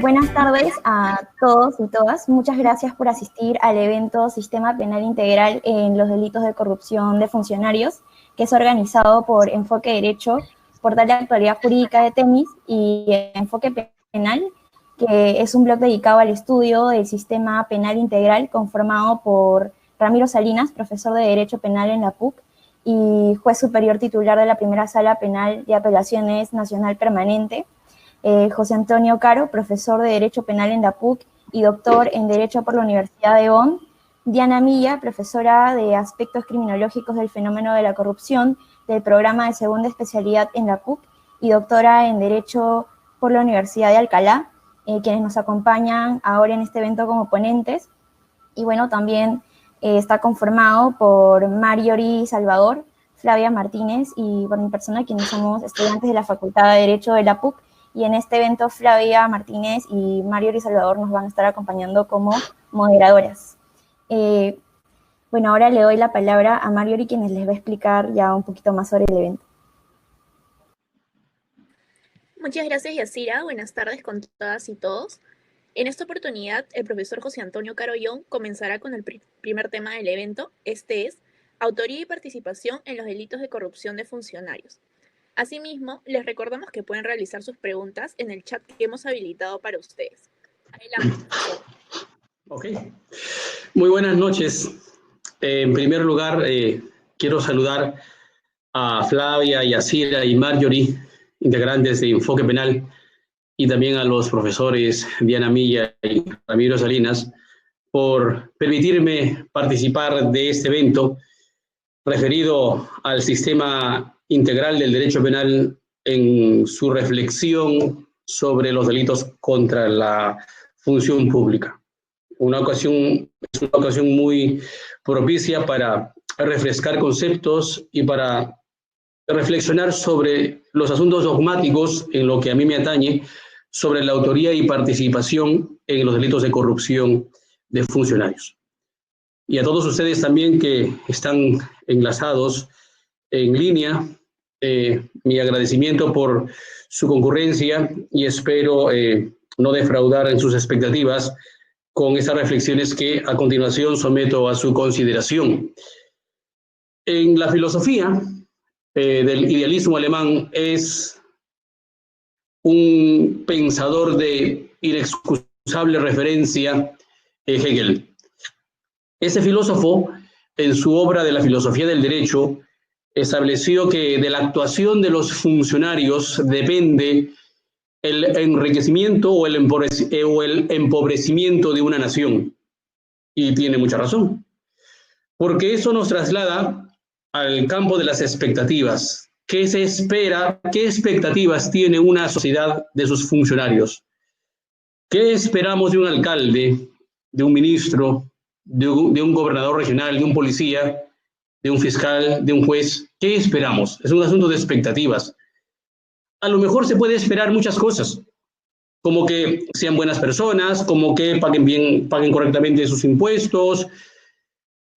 Buenas tardes a todos y todas. Muchas gracias por asistir al evento Sistema Penal Integral en los delitos de corrupción de funcionarios, que es organizado por Enfoque Derecho, Portal de Actualidad Jurídica de Temis, y Enfoque Penal, que es un blog dedicado al estudio del Sistema Penal Integral, conformado por Ramiro Salinas, profesor de Derecho Penal en la PUC, y juez superior titular de la Primera Sala Penal de Apelaciones Nacional Permanente, José Antonio Caro, profesor de Derecho Penal en la PUC y doctor en Derecho por la Universidad de Bonn, Diana Milla, profesora de Aspectos Criminológicos del Fenómeno de la Corrupción del programa de segunda especialidad en la PUC y doctora en Derecho por la Universidad de Alcalá, quienes nos acompañan ahora en este evento como ponentes. Y bueno, también está conformado por Marjorie Salvador, Flavia Martínez y por mi persona, quienes somos estudiantes de la Facultad de Derecho de la PUC. Y en este evento Flavia Martínez y Marjorie Salvador nos van a estar acompañando como moderadoras. Bueno, ahora le doy la palabra a Marjorie, quien les va a explicar ya un poquito más sobre el evento. Muchas gracias, Yasira. Buenas tardes con todas y todos. En esta oportunidad, el profesor José Antonio Carollón comenzará con el primer tema del evento. Este es autoría y participación en los delitos de corrupción de funcionarios. Asimismo, les recordamos que pueden realizar sus preguntas en el chat que hemos habilitado para ustedes. Adelante, profesor. Ok. Muy buenas noches. En primer lugar, quiero saludar a Flavia, Yasira y Marjorie, integrantes de Enfoque Penal, y también a los profesores Diana Milla y Ramiro Salinas, por permitirme participar de este evento referido al sistema integral del derecho penal en su reflexión sobre los delitos contra la función pública. Es una ocasión muy propicia para refrescar conceptos y para reflexionar sobre los asuntos dogmáticos en lo que a mí me atañe sobre la autoría y participación en los delitos de corrupción de funcionarios. Y a todos ustedes también que están enlazados en línea, mi agradecimiento por su concurrencia y espero no defraudar en sus expectativas con estas reflexiones que a continuación someto a su consideración. En la filosofía del idealismo alemán es un pensador de inexcusable referencia, Hegel. Ese filósofo, en su obra de la filosofía del derecho, estableció que de la actuación de los funcionarios depende el enriquecimiento o el empobrecimiento de una nación. Y tiene mucha razón, porque eso nos traslada al campo de las expectativas. ¿Qué se espera? ¿Qué expectativas tiene una sociedad de sus funcionarios? ¿Qué esperamos de un alcalde, de un ministro, de un gobernador regional, de un policía, de un fiscal, de un juez? ¿Qué esperamos? Es un asunto de expectativas. A lo mejor se puede esperar muchas cosas, como que sean buenas personas, como que paguen correctamente sus impuestos,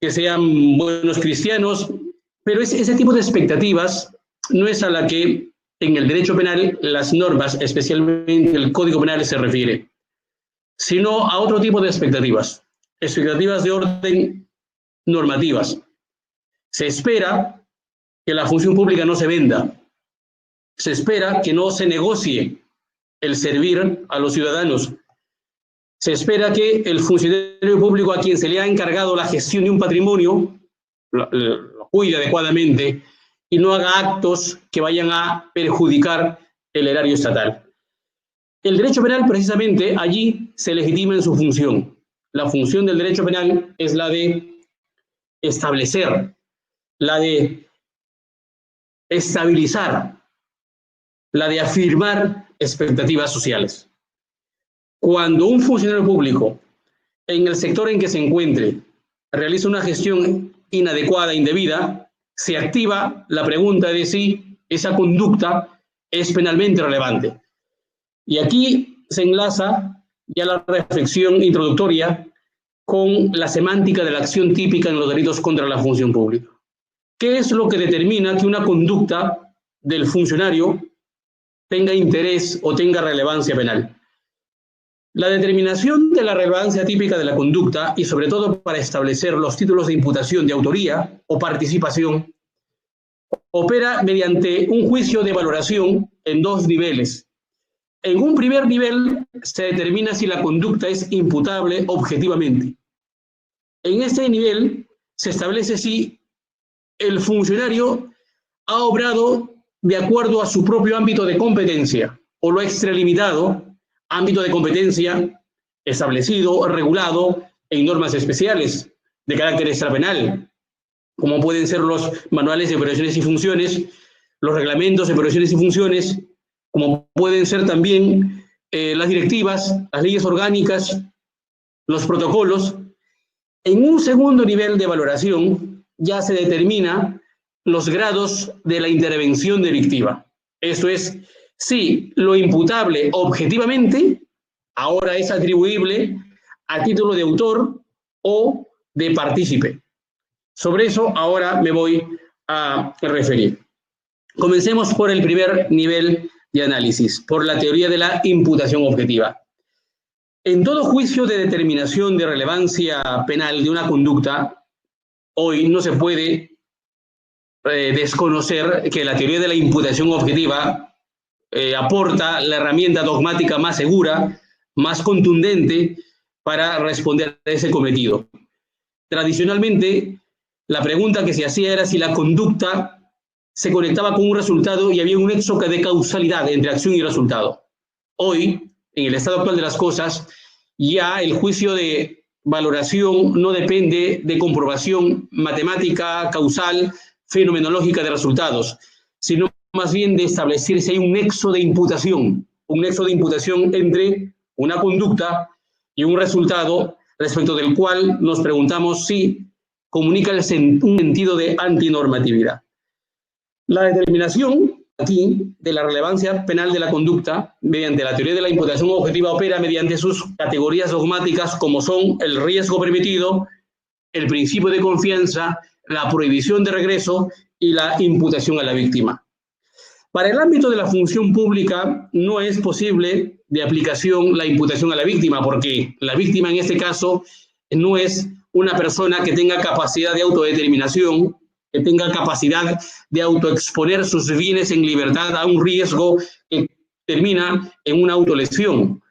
que sean buenos cristianos, pero ese tipo de expectativas no es a la que en el derecho penal las normas, especialmente el Código Penal, se refiere, sino a otro tipo de expectativas de orden normativas. Se espera que la función pública no se venda, se espera que no se negocie el servir a los ciudadanos, se espera que el funcionario público a quien se le ha encargado la gestión de un patrimonio lo cuide adecuadamente y no haga actos que vayan a perjudicar el erario estatal. El derecho penal, precisamente, allí se legitima en su función. La función del derecho penal es la de establecer, la de estabilizar, la de afirmar expectativas sociales. Cuando un funcionario público, en el sector en que se encuentre, realiza una gestión inadecuada, indebida, se activa la pregunta de si esa conducta es penalmente relevante. Y aquí se enlaza ya la reflexión introductoria con la semántica de la acción típica en los delitos contra la función pública. ¿Qué es lo que determina que una conducta del funcionario tenga interés o tenga relevancia penal? La determinación de la relevancia típica de la conducta y sobre todo para establecer los títulos de imputación de autoría o participación opera mediante un juicio de valoración en dos niveles. En un primer nivel se determina si la conducta es imputable objetivamente. En este nivel se establece si el funcionario ha obrado de acuerdo a su propio ámbito de competencia o lo ha extralimitado, ámbito de competencia establecido, regulado en normas especiales de carácter extrapenal, como pueden ser los manuales de operaciones y funciones, los reglamentos de operaciones y funciones, como pueden ser también las directivas, las leyes orgánicas, los protocolos. En un segundo nivel de valoración ya se determina los grados de la intervención delictiva. Esto es, si lo imputable objetivamente ahora es atribuible a título de autor o de partícipe. Sobre eso ahora me voy a referir. Comencemos por el primer nivel de análisis, por la teoría de la imputación objetiva. En todo juicio de determinación de relevancia penal de una conducta, hoy no se puede desconocer que la teoría de la imputación objetiva aporta la herramienta dogmática más segura, más contundente para responder a ese cometido. Tradicionalmente, la pregunta que se hacía era si la conducta se conectaba con un resultado y había un nexo de causalidad entre acción y resultado. Hoy, en el estado actual de las cosas, ya el juicio de valoración no depende de comprobación matemática, causal, fenomenológica de resultados, sino más bien de establecer si hay un nexo de imputación entre una conducta y un resultado respecto del cual nos preguntamos si comunica un sentido de antinormatividad. La determinación aquí de la relevancia penal de la conducta mediante la teoría de la imputación objetiva opera mediante sus categorías dogmáticas como son el riesgo permitido, el principio de confianza, la prohibición de regreso y la imputación a la víctima. Para el ámbito de la función pública no es posible de aplicación la imputación a la víctima porque la víctima en este caso no es una persona que tenga capacidad de autodeterminación, que tenga capacidad de autoexponer sus bienes en libertad a un riesgo que termina en una autolesión.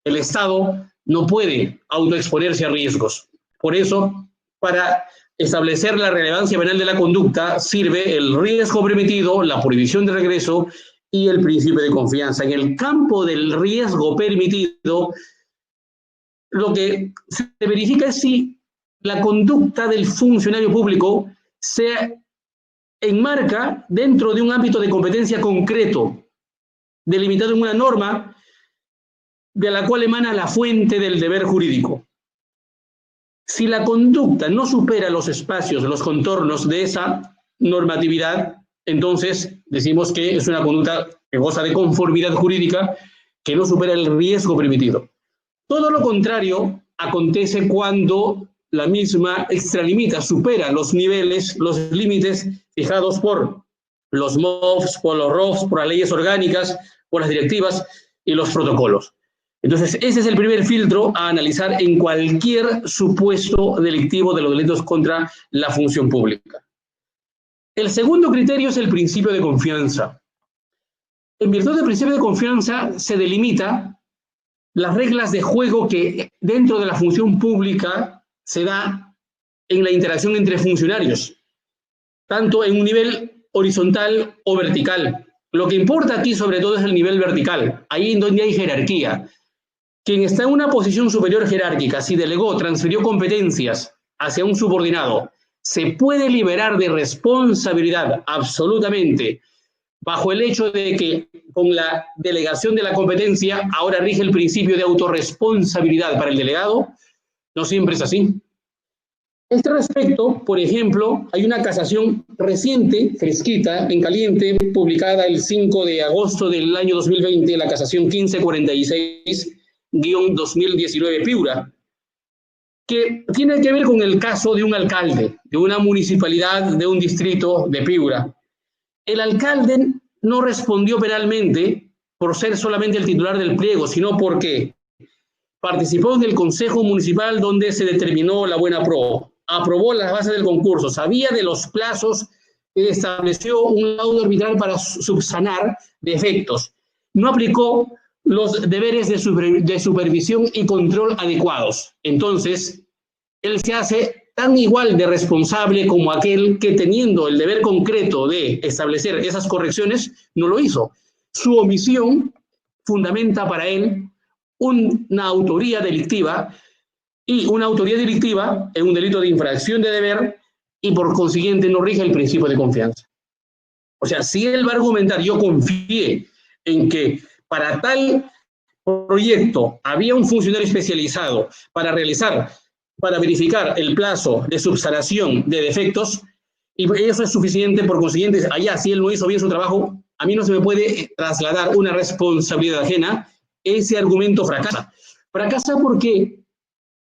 El Estado no puede autoexponerse a riesgos. Por eso, para establecer la relevancia penal de la conducta, sirve el riesgo permitido, la prohibición de regreso y el principio de confianza. En el campo del riesgo permitido, lo que se verifica es si la conducta del funcionario público se enmarca dentro de un ámbito de competencia concreto, delimitado en una norma de la cual emana la fuente del deber jurídico. Si la conducta no supera los espacios, los contornos de esa normatividad, entonces decimos que es una conducta que goza de conformidad jurídica, que no supera el riesgo permitido. Todo lo contrario acontece cuando la misma extralimita, supera los niveles, los límites fijados por los MOFs, por los ROFs, por las leyes orgánicas, por las directivas y los protocolos. Entonces, ese es el primer filtro a analizar en cualquier supuesto delictivo de los delitos contra la función pública. El segundo criterio es el principio de confianza. En virtud del principio de confianza se delimita las reglas de juego que dentro de la función pública se da en la interacción entre funcionarios, tanto en un nivel horizontal o vertical. Lo que importa aquí sobre todo es el nivel vertical, ahí en donde hay jerarquía. Quien está en una posición superior jerárquica, si delegó, transfirió competencias hacia un subordinado, se puede liberar de responsabilidad absolutamente bajo el hecho de que con la delegación de la competencia ahora rige el principio de autorresponsabilidad para el delegado. No siempre es así. A este respecto, por ejemplo, hay una casación reciente, fresquita, en caliente, publicada el 5 de agosto del año 2020, la casación 1546-2019 Piura, que tiene que ver con el caso de un alcalde, de una municipalidad, de un distrito de Piura. El alcalde no respondió penalmente por ser solamente el titular del pliego, sino porque participó en el Consejo Municipal donde se determinó la buena pro, aprobó las bases del concurso, sabía de los plazos, estableció un laudo arbitral para subsanar defectos, no aplicó los deberes de supervisión y control adecuados. Entonces, él se hace tan igual de responsable como aquel que, teniendo el deber concreto de establecer esas correcciones, no lo hizo. Su omisión fundamenta para él una autoría delictiva, y una autoría delictiva es un delito de infracción de deber y por consiguiente no rige el principio de confianza. O sea, si él va a argumentar, yo confié en que para tal proyecto había un funcionario especializado para verificar el plazo de subsanación de defectos, y eso es suficiente, por consiguiente, allá, si él no hizo bien su trabajo, a mí no se me puede trasladar una responsabilidad ajena. Ese argumento fracasa. Fracasa porque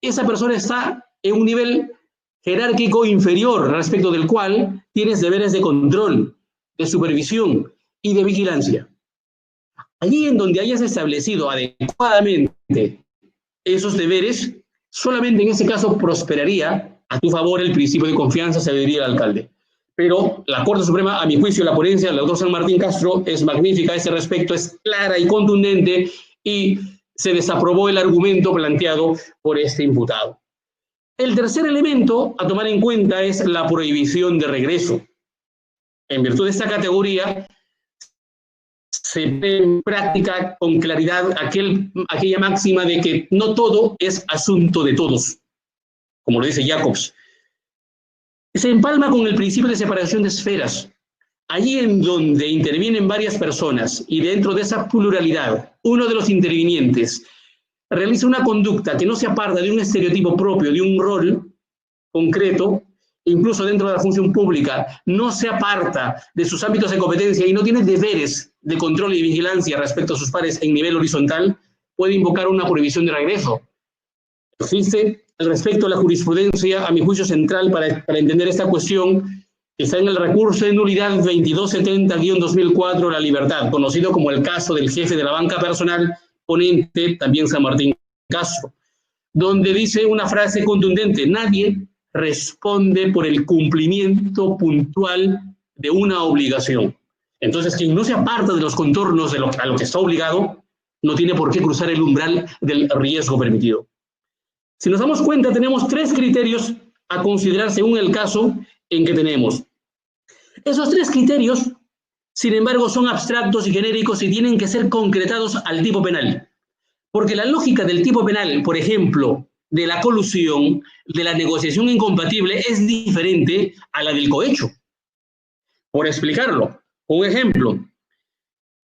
esa persona está en un nivel jerárquico inferior respecto del cual tienes deberes de control, de supervisión y de vigilancia. Allí en donde hayas establecido adecuadamente esos deberes, solamente en ese caso prosperaría a tu favor el principio de confianza, se debería al alcalde. Pero la Corte Suprema, a mi juicio, la ponencia del doctor San Martín Castro es magnífica a ese respecto, es clara y contundente, y se desaprobó el argumento planteado por este imputado. El tercer elemento a tomar en cuenta es la prohibición de regreso. En virtud de esta categoría, se ve en práctica con claridad aquella máxima de que no todo es asunto de todos, como lo dice Jacobs. Se empalma con el principio de separación de esferas. Allí en donde intervienen varias personas y dentro de esa pluralidad, uno de los intervinientes realiza una conducta que no se aparta de un estereotipo propio, de un rol concreto, incluso dentro de la función pública, no se aparta de sus ámbitos de competencia y no tiene deberes de control y vigilancia respecto a sus pares en nivel horizontal, puede invocar una prohibición de regreso. Existe al respecto la jurisprudencia, a mi juicio central, para entender esta cuestión, que está en el recurso de nulidad 2270-2004, La Libertad, conocido como el caso del jefe de la banca personal, ponente también San Martín Castro, donde dice una frase contundente: nadie responde por el cumplimiento puntual de una obligación. Entonces, quien no se aparta de los contornos a lo que está obligado, no tiene por qué cruzar el umbral del riesgo permitido. Si nos damos cuenta, tenemos tres criterios a considerar según el caso en que tenemos. Esos tres criterios, sin embargo, son abstractos y genéricos y tienen que ser concretados al tipo penal. Porque la lógica del tipo penal, por ejemplo, de la colusión, de la negociación incompatible, es diferente a la del cohecho. Por explicarlo, un ejemplo,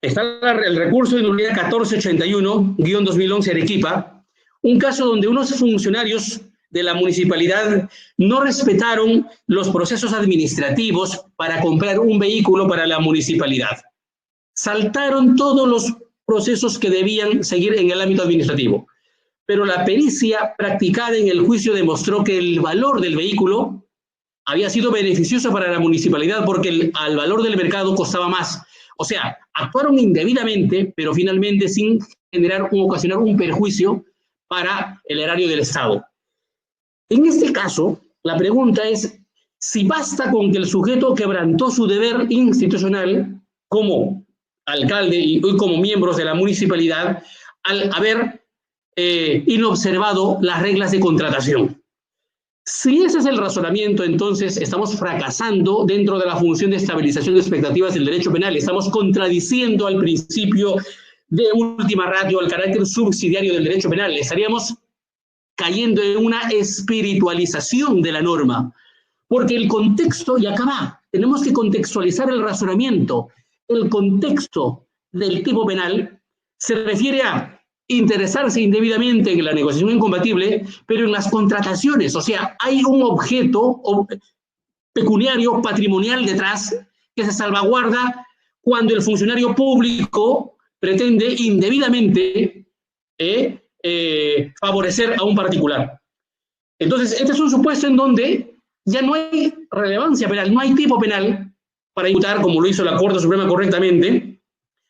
está el recurso de nulidad 1481-2011 Arequipa, un caso donde unos funcionarios de la municipalidad no respetaron los procesos administrativos para comprar un vehículo para la municipalidad. Saltaron todos los procesos que debían seguir en el ámbito administrativo. Pero la pericia practicada en el juicio demostró que el valor del vehículo había sido beneficioso para la municipalidad porque al valor del mercado costaba más. O sea, actuaron indebidamente, pero finalmente sin ocasionar un perjuicio para el erario del Estado. En este caso, la pregunta es si basta con que el sujeto quebrantó su deber institucional como alcalde y como miembros de la municipalidad al haber inobservado las reglas de contratación. Si ese es el razonamiento, entonces estamos fracasando dentro de la función de estabilización de expectativas del derecho penal. Estamos contradiciendo al principio de última ratio, al carácter subsidiario del derecho penal. Estaríamos cayendo en una espiritualización de la norma, porque el contexto, y acá va, tenemos que contextualizar el razonamiento. El contexto del tipo penal se refiere a interesarse indebidamente en la negociación incompatible, pero en las contrataciones, o sea, hay un objeto pecuniario, patrimonial detrás, que se salvaguarda cuando el funcionario público pretende indebidamente favorecer a un particular. Entonces, este es un supuesto en donde ya no hay relevancia penal, no hay tipo penal para imputar, como lo hizo la Corte Suprema correctamente,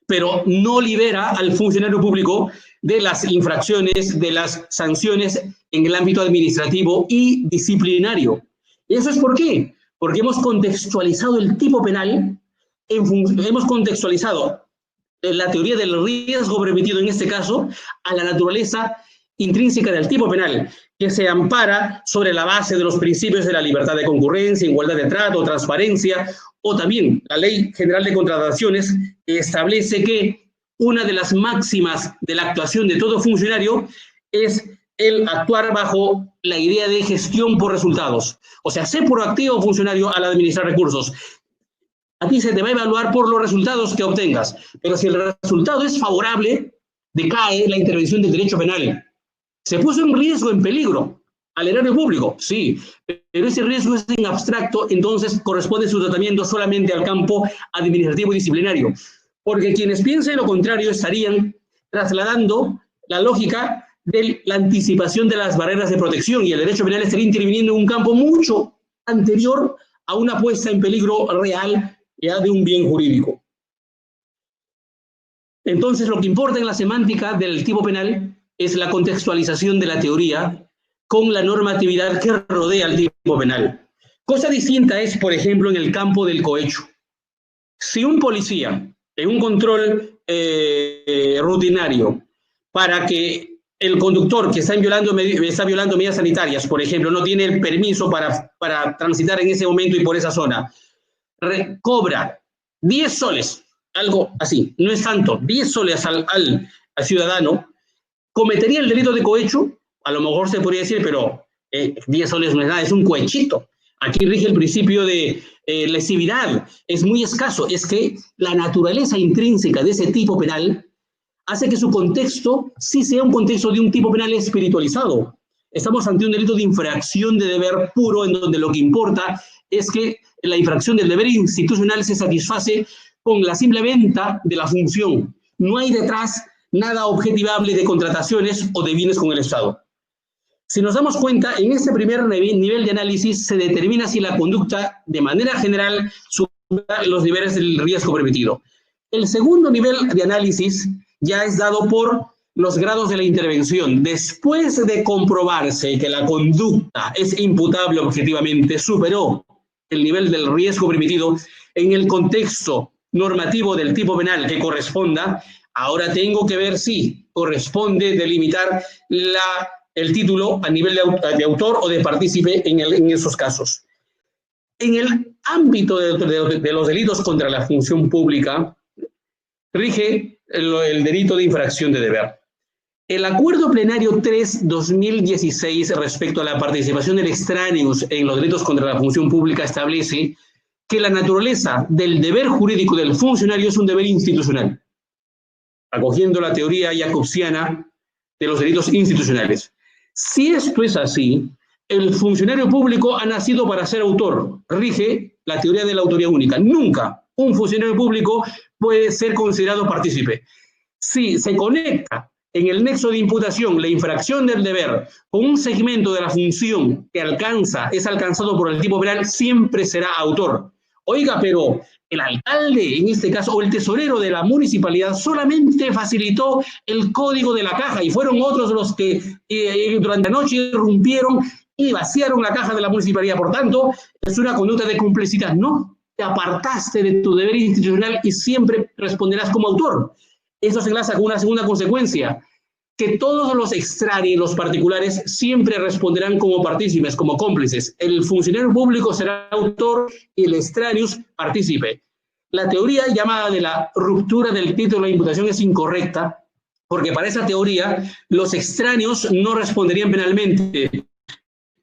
pero no libera al funcionario público de las infracciones, de las sanciones en el ámbito administrativo y disciplinario. ¿Y eso es por qué? Porque hemos contextualizado el tipo penal, hemos contextualizado la teoría del riesgo permitido en este caso a la naturaleza intrínseca del tipo penal, que se ampara sobre la base de los principios de la libertad de concurrencia, igualdad de trato, transparencia, o también la Ley General de Contrataciones, que establece que una de las máximas de la actuación de todo funcionario es el actuar bajo la idea de gestión por resultados. O sea, sé proactivo funcionario al administrar recursos. A ti se te va a evaluar por los resultados que obtengas, pero si el resultado es favorable, decae la intervención del derecho penal. ¿Se puso en riesgo, en peligro al erario público? Sí, pero ese riesgo es en abstracto, entonces corresponde su tratamiento solamente al campo administrativo y disciplinario, porque quienes piensen lo contrario estarían trasladando la lógica de la anticipación de las barreras de protección y el derecho penal estaría interviniendo en un campo mucho anterior a una puesta en peligro real ya de un bien jurídico. Entonces, lo que importa en la semántica del tipo penal es la contextualización de la teoría con la normatividad que rodea al tipo penal. Cosa distinta es, por ejemplo, en el campo del cohecho. Si un policía, en un control rutinario, para que el conductor que está violando medidas sanitarias, por ejemplo, no tiene el permiso para transitar en ese momento y por esa zona, cobra 10 soles, algo así, no es tanto, 10 soles al ciudadano, cometería el delito de cohecho, a lo mejor se podría decir, pero 10 soles no es nada, es un cohechito. Aquí rige el principio de lesividad, es muy escaso. Es que la naturaleza intrínseca de ese tipo penal hace que su contexto sí sea un contexto de un tipo penal espiritualizado. Estamos ante un delito de infracción de deber puro, en donde lo que importa es que la infracción del deber institucional se satisface con la simple venta de la función. No hay detrás nada objetivable de contrataciones o de bienes con el Estado. Si nos damos cuenta, en este primer nivel de análisis se determina si la conducta de manera general supera los niveles del riesgo permitido. El segundo nivel de análisis ya es dado por los grados de la intervención. Después de comprobarse que la conducta es imputable objetivamente, superó el nivel del riesgo permitido en el contexto normativo del tipo penal que corresponda, ahora tengo que ver si corresponde delimitar el título a nivel de autor o de partícipe en esos casos. En el ámbito de los delitos contra la función pública, rige el delito de infracción de deber. El Acuerdo Plenario 3/2016 respecto a la participación del extraneus en los delitos contra la función pública establece que la naturaleza del deber jurídico del funcionario es un deber institucional, acogiendo la teoría jacobsiana de los delitos institucionales. Si esto es así, el funcionario público ha nacido para ser autor. Rige la teoría de la autoría única. Nunca un funcionario público puede ser considerado partícipe. Si se conecta en el nexo de imputación la infracción del deber con un segmento de la función que es alcanzado por el tipo penal, siempre será autor. Oiga, pero el alcalde, en este caso, o el tesorero de la municipalidad, solamente facilitó el código de la caja y fueron otros los que durante la noche irrumpieron y vaciaron la caja de la municipalidad. Por tanto, es una conducta de complicidad. No, te apartaste de tu deber institucional y siempre responderás como autor. Eso se enlaza con una segunda consecuencia, que todos los extraños, los particulares, siempre responderán como partícipes, como cómplices. El funcionario público será autor y el extraneus partícipe. La teoría llamada de la ruptura del título de imputación es incorrecta, porque para esa teoría los extraños no responderían penalmente,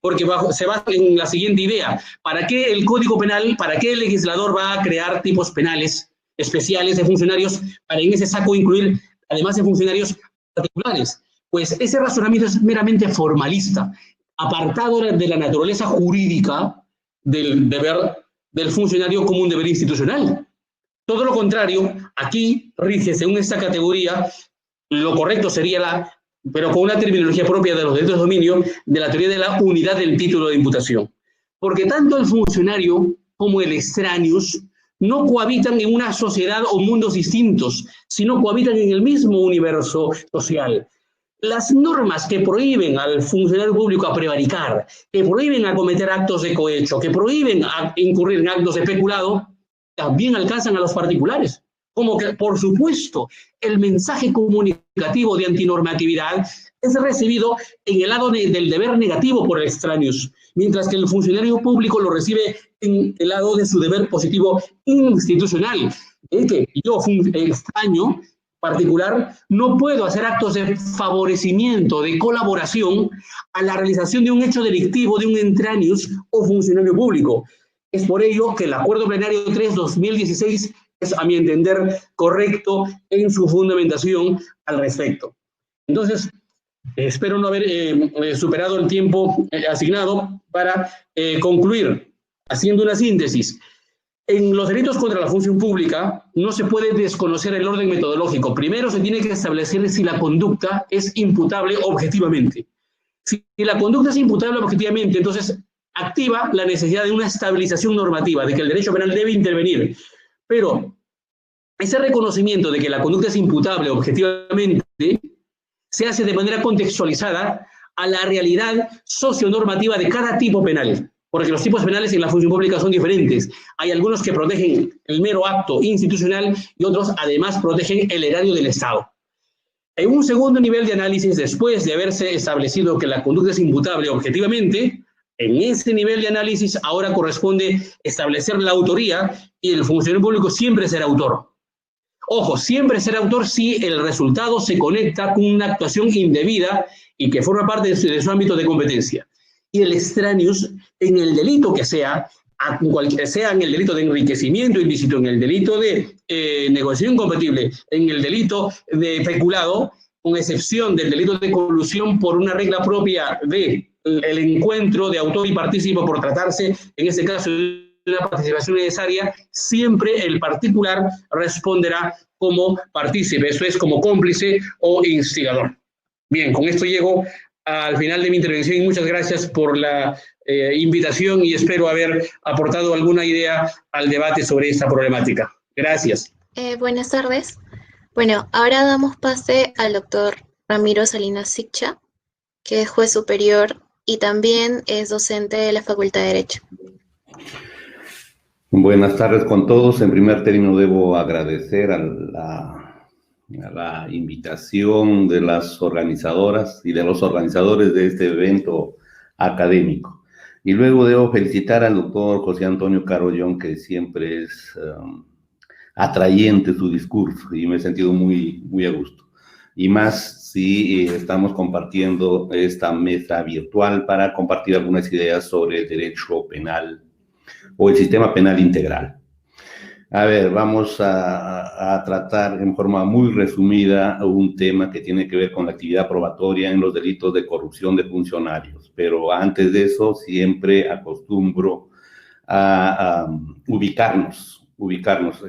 porque se basa en la siguiente idea: ¿para qué el Código Penal, para qué el legislador va a crear tipos penales especiales de funcionarios para en ese saco incluir, además de funcionarios particulares? Pues ese razonamiento es meramente formalista, apartado de la naturaleza jurídica del deber del funcionario como un deber institucional. Todo lo contrario, aquí rige, según esta categoría, lo correcto sería pero con una terminología propia de los derechos de dominio, de la teoría de la unidad del título de imputación. Porque tanto el funcionario como el extraneus no cohabitan en una sociedad o mundos distintos, sino cohabitan en el mismo universo social. Las normas que prohíben al funcionario público a prevaricar, que prohíben a cometer actos de cohecho, que prohíben a incurrir en actos de peculado, también alcanzan a los particulares. Como que, por supuesto, el mensaje comunicativo de antinormatividad es recibido en el lado del deber negativo por el extraños, mientras que el funcionario público lo recibe en el lado de su deber positivo institucional. Es que yo, extraño particular, no puedo hacer actos de favorecimiento, de colaboración a la realización de un hecho delictivo de un extraños o funcionario público. Es por ello que el Acuerdo Plenario 3/2016 es, a mi entender, correcto en su fundamentación al respecto. Entonces, espero no haber superado el tiempo asignado para concluir, haciendo una síntesis. En los delitos contra la función pública no se puede desconocer el orden metodológico. Primero se tiene que establecer si la conducta es imputable objetivamente. Si la conducta es imputable objetivamente, entonces activa la necesidad de una estabilización normativa, de que el derecho penal debe intervenir. Pero ese reconocimiento de que la conducta es imputable objetivamente se hace de manera contextualizada a la realidad socionormativa de cada tipo penal, porque los tipos penales en la función pública son diferentes. Hay algunos que protegen el mero acto institucional y otros además protegen el erario del Estado. En un segundo nivel de análisis, después de haberse establecido que la conducta es imputable objetivamente, en ese nivel de análisis ahora corresponde establecer la autoría y el funcionario público siempre será autor. Ojo, siempre será autor si el resultado se conecta con una actuación indebida y que forma parte de su ámbito de competencia. Y el extraneus, en el delito que sea, sea en el delito de enriquecimiento ilícito, en el delito de negociación incompatible, en el delito de peculado, con excepción del delito de colusión por una regla propia de el encuentro de autor y partícipe por tratarse, en este caso, de una participación necesaria, siempre el particular responderá como partícipe, esto es, como cómplice o instigador. Bien, con esto llego al final de mi intervención y muchas gracias por la invitación y espero haber aportado alguna idea al debate sobre esta problemática. Gracias. Buenas tardes. Bueno, ahora damos pase al doctor Ramiro Salinas Siccha, que es juez superior y también es docente de la Facultad de Derecho. Buenas tardes con todos. En primer término debo agradecer a la invitación de las organizadoras y de los organizadores de este evento académico. Y luego debo felicitar al doctor José Antonio Carollón, que siempre es atrayente su discurso y me he sentido muy a gusto. Y más si estamos compartiendo esta mesa virtual para compartir algunas ideas sobre el derecho penal o el sistema penal integral. A ver, vamos a tratar en forma muy resumida un tema que tiene que ver con la actividad probatoria en los delitos de corrupción de funcionarios. Pero antes de eso, siempre acostumbro a ubicarnos.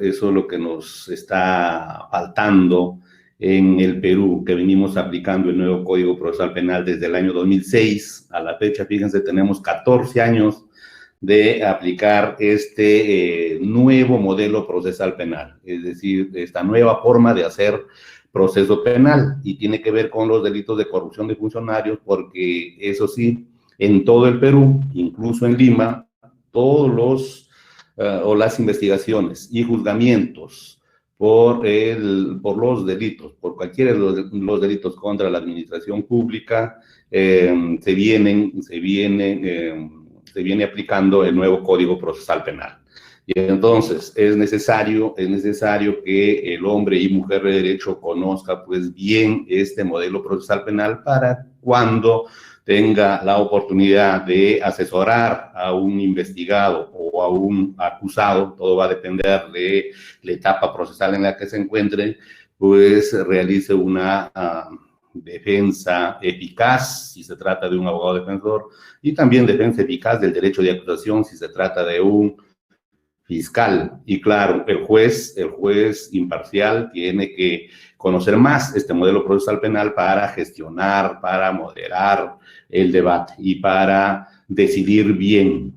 Eso es lo que nos está faltando en el Perú, que venimos aplicando el nuevo Código Procesal Penal desde el año 2006. A la fecha, fíjense, tenemos 14 años de aplicar este nuevo modelo procesal penal, es decir, esta nueva forma de hacer proceso penal, y tiene que ver con los delitos de corrupción de funcionarios, porque eso sí, en todo el Perú, incluso en Lima, todos los o las investigaciones y juzgamientos por los delitos, por cualquiera de los delitos contra la administración pública, se viene aplicando el nuevo Código Procesal Penal. Y entonces es necesario que el hombre y mujer de derecho conozca pues bien este modelo procesal penal para cuando tenga la oportunidad de asesorar a un investigado o a un acusado, todo va a depender de la etapa procesal en la que se encuentre, pues realice una defensa eficaz si se trata de un abogado defensor, y también defensa eficaz del derecho de acusación si se trata de un fiscal. Y claro, el juez imparcial tiene que conocer más este modelo procesal penal para gestionar, para moderar el debate y para decidir bien,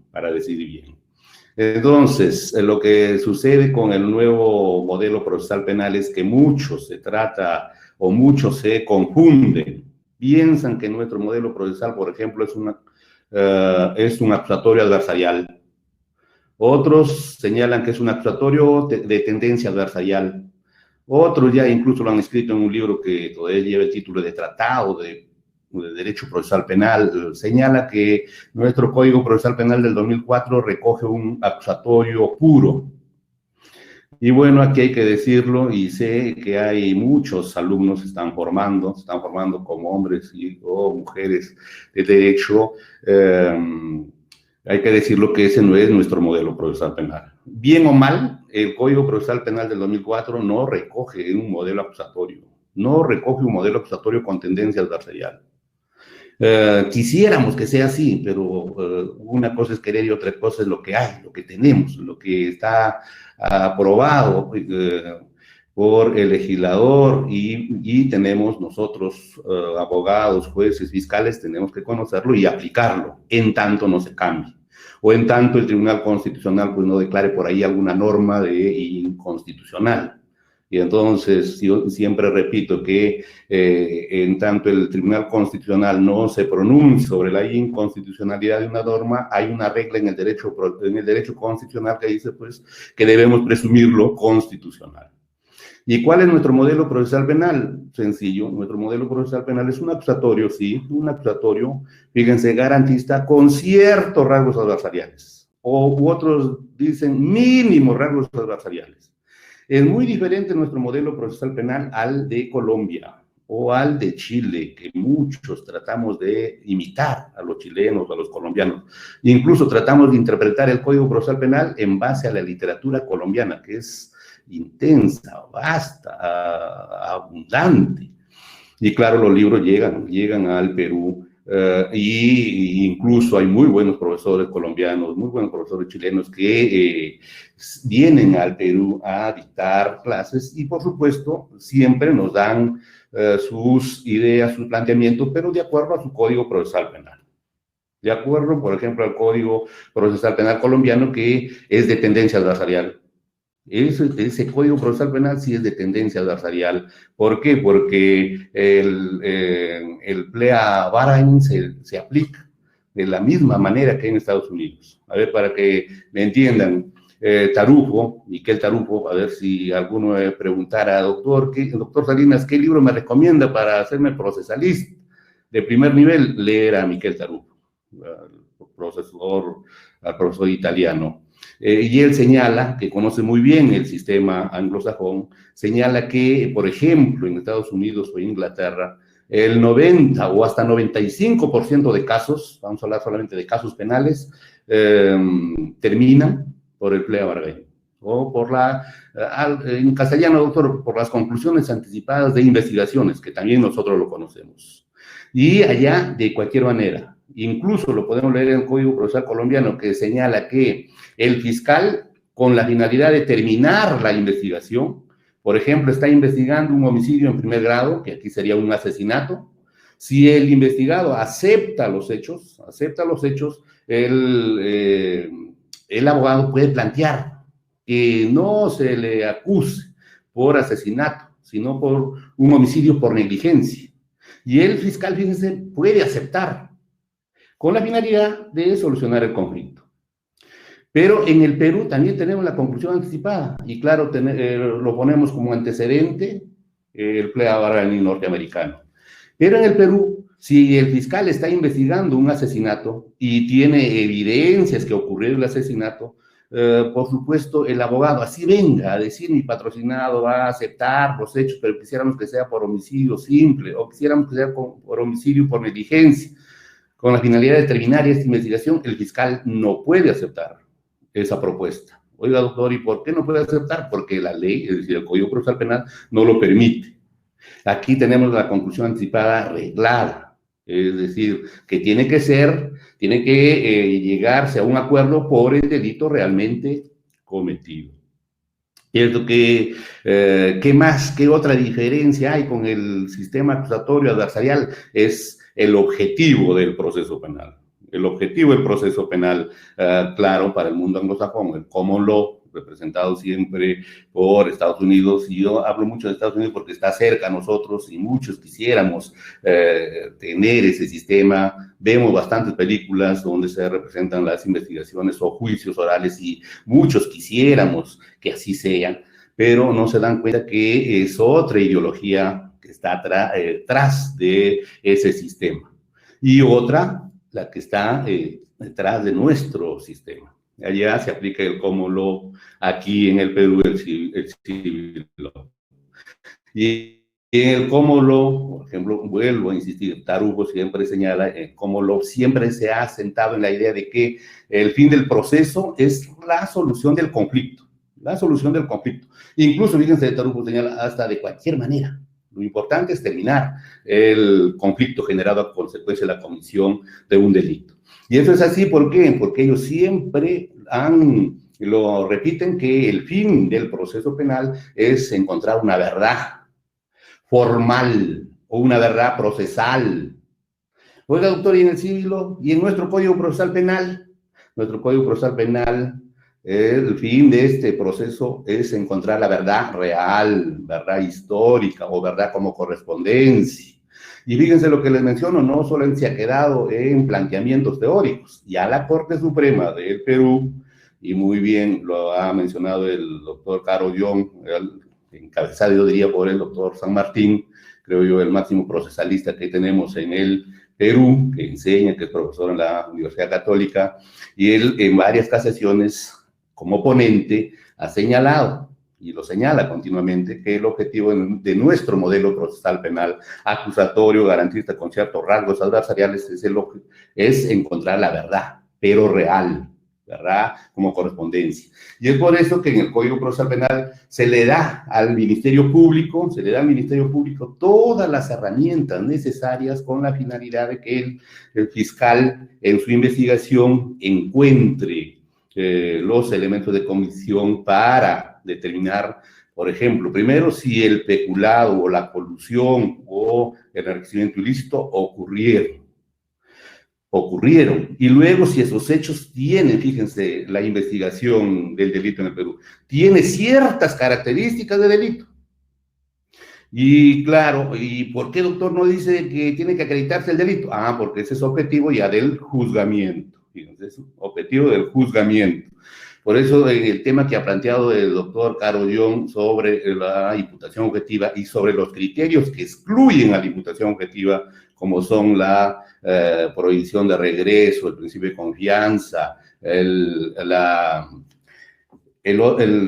Entonces, lo que sucede con el nuevo modelo procesal penal es que muchos se confunden. Piensan que nuestro modelo procesal, por ejemplo, es un acusatorio adversarial. Otros señalan que es un acusatorio de tendencia adversarial. Otros ya incluso lo han escrito en un libro que todavía lleva el título de Tratado de Derecho Procesal Penal. Señala que nuestro Código Procesal Penal del 2004 recoge un acusatorio puro. Y bueno, aquí hay que decirlo, y sé que hay muchos alumnos que se están formando como hombres o mujeres de derecho. Hay que decirlo que ese no es nuestro modelo procesal penal. Bien o mal, el Código Procesal Penal del 2004 no recoge un modelo acusatorio, con tendencia adversarial. Quisiéramos que sea así, pero una cosa es querer y otra cosa es lo que hay, lo que tenemos, lo que está aprobado por el legislador y tenemos nosotros, abogados, jueces, fiscales, tenemos que conocerlo y aplicarlo, en tanto no se cambie, o en tanto el Tribunal Constitucional pues no declare por ahí alguna norma de inconstitucional. Y entonces, yo siempre repito que en tanto el Tribunal Constitucional no se pronuncie sobre la inconstitucionalidad de una norma, hay una regla en el derecho constitucional que dice pues que debemos presumirlo constitucional. ¿Y cuál es nuestro modelo procesal penal? Sencillo, nuestro modelo procesal penal es un acusatorio, sí, un acusatorio, fíjense, garantista con ciertos rasgos adversariales, u otros dicen mínimos rasgos adversariales. Es muy diferente nuestro modelo procesal penal al de Colombia o al de Chile, que muchos tratamos de imitar a los chilenos, a los colombianos. Incluso tratamos de interpretar el Código Procesal Penal en base a la literatura colombiana, que es intensa, vasta, abundante. Y claro, los libros llegan al Perú, y incluso hay muy buenos profesores colombianos, muy buenos profesores chilenos que vienen al Perú a dictar clases y por supuesto siempre nos dan sus ideas, sus planteamientos, pero de acuerdo a su Código Procesal Penal. De acuerdo, por ejemplo, al Código Procesal Penal colombiano, que es de tendencia adversarial. Ese Código Procesal Penal sí es de tendencia adversarial. ¿Por qué? Porque el plea bargain se aplica de la misma manera que en Estados Unidos. A ver, para que me entiendan, Miquel Tarufo, a ver si alguno me preguntara, doctor Salinas, ¿qué libro me recomienda para hacerme procesalista de primer nivel? Leer a Miquel Tarufo, al profesor italiano. Y él señala, que conoce muy bien el sistema anglosajón, señala que, por ejemplo, en Estados Unidos o Inglaterra, el 90 o hasta 95% de casos, vamos a hablar solamente de casos penales, terminan por el plea bargain, o por en castellano, doctor, por las conclusiones anticipadas de investigaciones, que también nosotros lo conocemos. Y allá, de cualquier manera, incluso lo podemos leer en el Código Procesal colombiano, que señala que el fiscal, con la finalidad de terminar la investigación, por ejemplo, está investigando un homicidio en primer grado, que aquí sería un asesinato. Si el investigado acepta los hechos, el abogado puede plantear que no se le acuse por asesinato, sino por un homicidio por negligencia. Y el fiscal, fíjense, puede aceptar, con la finalidad de solucionar el conflicto. Pero en el Perú también tenemos la conclusión anticipada, y claro, lo ponemos como antecedente el plea bargain norteamericano. Pero en el Perú, si el fiscal está investigando un asesinato y tiene evidencias que ocurrió el asesinato, por supuesto, el abogado, así venga a decir mi patrocinado va a aceptar los hechos, pero quisiéramos que sea por homicidio simple, o quisiéramos que sea por homicidio por negligencia, con la finalidad de terminar esta investigación, el fiscal no puede aceptar esa propuesta. Oiga, doctor, ¿y por qué no puede aceptar? Porque la ley, es decir, el Código Procesal Penal, no lo permite. Aquí tenemos la conclusión anticipada arreglada, es decir, que tiene que llegarse a un acuerdo por el delito realmente cometido. Cierto que, ¿qué otra diferencia hay con el sistema acusatorio adversarial? Es el objetivo del proceso penal. el objetivo del proceso penal claro para el mundo anglosajón, el common law, representado siempre por Estados Unidos, y yo hablo mucho de Estados Unidos porque está cerca a nosotros y muchos quisiéramos tener ese sistema. Vemos bastantes películas donde se representan las investigaciones o juicios orales y muchos quisiéramos que así sean, pero no se dan cuenta que es otra ideología que está detrás de ese sistema. Y otra, la que está detrás de nuestro sistema. Allá se aplica el common law, aquí en el Perú el civil law. Y en el common law, por ejemplo, vuelvo a insistir, Tarugo siempre señala, el common law siempre se ha sentado en la idea de que el fin del proceso es la solución del conflicto. La solución del conflicto. Incluso, fíjense, Tarugo señala hasta de cualquier manera. Lo importante es terminar el conflicto generado a consecuencia de la comisión de un delito. Y eso es así, ¿por qué? Porque ellos siempre lo repiten, que el fin del proceso penal es encontrar una verdad formal o una verdad procesal. Oiga, doctor, y en el siglo, y en nuestro Código Procesal Penal, el fin de este proceso es encontrar la verdad real, verdad histórica o verdad como correspondencia. Y fíjense lo que les menciono, no solo se ha quedado en planteamientos teóricos. Ya la Corte Suprema del Perú, y muy bien lo ha mencionado el doctor Caro Young, encabezado yo diría por el doctor San Martín, creo yo el máximo procesalista que tenemos en el Perú, que enseña, que es profesor en la Universidad Católica, y él en varias casaciones como ponente ha señalado, y lo señala continuamente, que el objetivo de nuestro modelo procesal penal acusatorio, garantista con ciertos rasgos adversariales es encontrar la verdad, pero real, ¿verdad? Como correspondencia. Y es por eso que en el Código Procesal Penal se le da al Ministerio Público, todas las herramientas necesarias con la finalidad de que el fiscal en su investigación encuentre los elementos de comisión para determinar, por ejemplo, primero si el peculado o la colusión o el enriquecimiento ilícito ocurrieron, y luego si esos hechos tienen, fíjense, la investigación del delito en el Perú, tiene ciertas características de delito. Y claro, ¿y por qué, doctor, no dice que tiene que acreditarse el delito? Porque ese es objetivo ya del juzgamiento. Fíjense, es objetivo del juzgamiento. Por eso el tema que ha planteado el doctor Caro Young sobre la imputación objetiva y sobre los criterios que excluyen a la imputación objetiva, como son la prohibición de regreso, el principio de confianza, el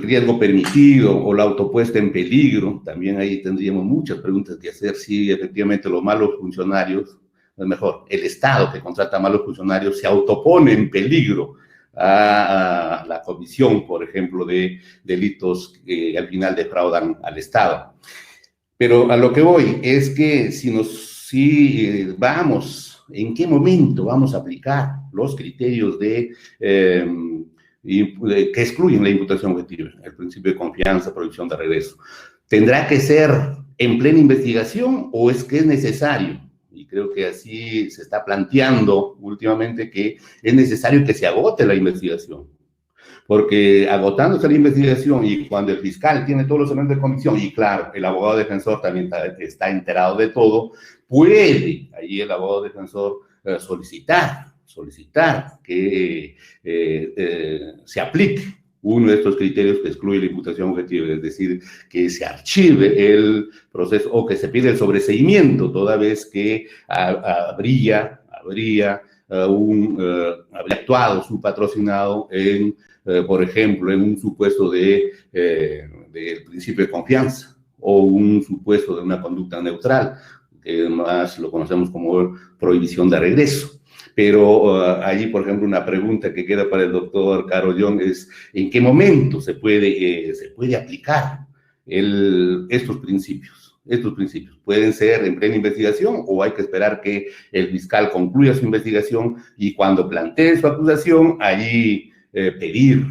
riesgo permitido o la autopuesta en peligro, también ahí tendríamos muchas preguntas que hacer si efectivamente los malos funcionarios, mejor, el Estado que contrata malos funcionarios se autopone en peligro a la comisión, por ejemplo, de delitos que al final defraudan al Estado. Pero a lo que voy es que vamos, ¿en qué momento vamos a aplicar los criterios que excluyen la imputación objetiva? El principio de confianza, prohibición de regreso. ¿Tendrá que ser en plena investigación o es que es necesario? Y creo que así se está planteando últimamente que es necesario que se agote la investigación. Porque agotándose la investigación y cuando el fiscal tiene todos los elementos de comisión, y claro, el abogado defensor también está enterado de todo, puede ahí el abogado defensor solicitar que se aplique uno de estos criterios que excluye la imputación objetiva, es decir, que se archive el proceso o que se pide el sobreseimiento, toda vez que habría actuado su patrocinado por ejemplo, en un supuesto del principio de confianza o un supuesto de una conducta neutral, que más lo conocemos como prohibición de regreso. Pero allí, por ejemplo, una pregunta que queda para el doctor Caro Young es ¿en qué momento se puede aplicar estos principios? Estos principios pueden ser en plena investigación o hay que esperar que el fiscal concluya su investigación y cuando plantee su acusación, allí pedir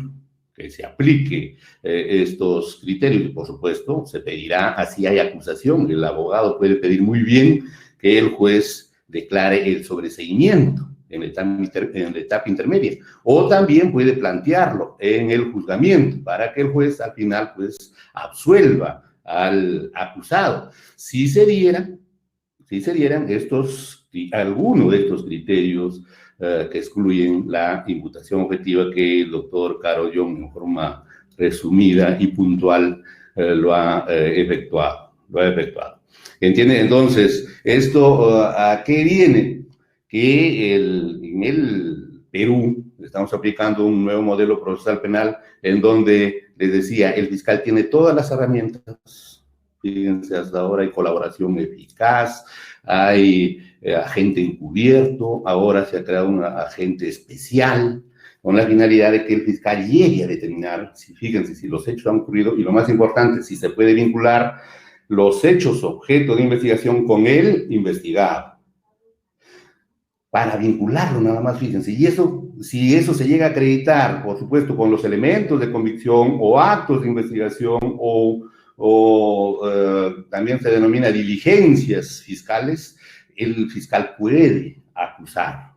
que se aplique estos criterios. Y por supuesto, se pedirá, así hay acusación, el abogado puede pedir muy bien que el juez declare el sobreseimiento en la etapa intermedia, o también puede plantearlo en el juzgamiento para que el juez al final pues absuelva al acusado. Si se dieran alguno de estos criterios que excluyen la imputación objetiva que el doctor Carollón en forma resumida y puntual lo ha efectuado. ¿Entiende? Entonces, ¿esto a qué viene? Que en el Perú estamos aplicando un nuevo modelo procesal penal en donde, les decía, el fiscal tiene todas las herramientas. Fíjense, hasta ahora hay colaboración eficaz, hay agente encubierto, ahora se ha creado un agente especial, con la finalidad de que el fiscal llegue a determinar, fíjense, si los hechos han ocurrido, y lo más importante, si se puede vincular los hechos objeto de investigación con el investigado. Para vincularlo nada más, fíjense, y eso, si eso se llega a acreditar, por supuesto, con los elementos de convicción o actos de investigación también se denomina diligencias fiscales, el fiscal puede acusar,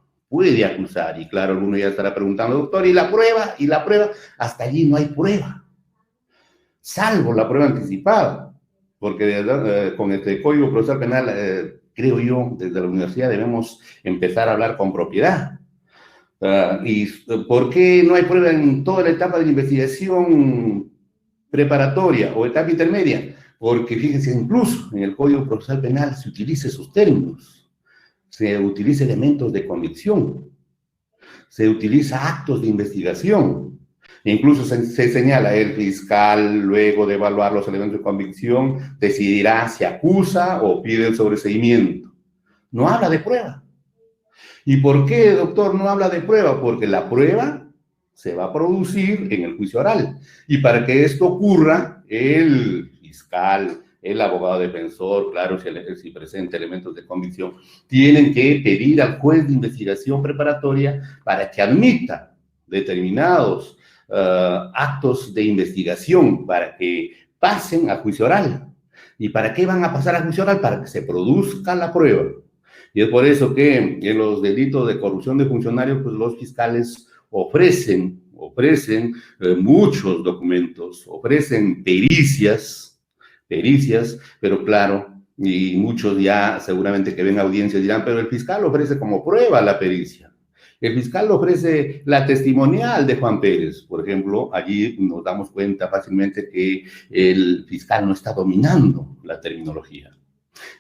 y claro, alguno ya estará preguntando, doctor, ¿y la prueba? Hasta allí no hay prueba, salvo la prueba anticipada, porque con este Código Procesal Penal, creo yo, desde la universidad debemos empezar a hablar con propiedad. ¿Y por qué no hay prueba en toda la etapa de la investigación preparatoria o etapa intermedia? Porque fíjense, incluso en el Código Procesal Penal se utiliza esos términos, se utiliza elementos de convicción, se utiliza actos de investigación, incluso se señala el fiscal, luego de evaluar los elementos de convicción, decidirá si acusa o pide el sobreseimiento. No habla de prueba. ¿Y por qué, doctor, no habla de prueba? Porque la prueba se va a producir en el juicio oral. Y para que esto ocurra, el fiscal, el abogado defensor, claro, si presenta elementos de convicción, tienen que pedir al juez de investigación preparatoria para que admita determinados actos de investigación para que pasen a juicio oral. ¿Y para qué van a pasar a juicio oral? Para que se produzca la prueba. Y es por eso que en los delitos de corrupción de funcionarios, pues los fiscales ofrecen muchos documentos, ofrecen pericias, pero claro, y muchos ya seguramente que ven audiencias dirán, pero el fiscal ofrece como prueba la pericia. El fiscal ofrece la testimonial de Juan Pérez, por ejemplo, allí nos damos cuenta fácilmente que el fiscal no está dominando la terminología.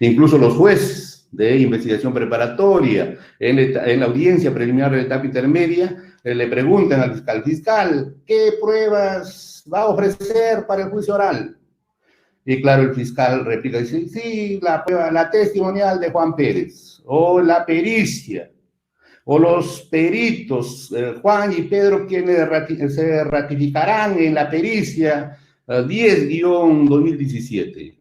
Incluso los jueces de investigación preparatoria en la audiencia preliminar de la etapa intermedia le preguntan al fiscal, ¿qué pruebas va a ofrecer para el juicio oral? Y claro, el fiscal replica, dice, sí, la prueba, la testimonial de Juan Pérez, o la pericia, o los peritos, Juan y Pedro, quienes se ratificarán en la pericia 10-2017,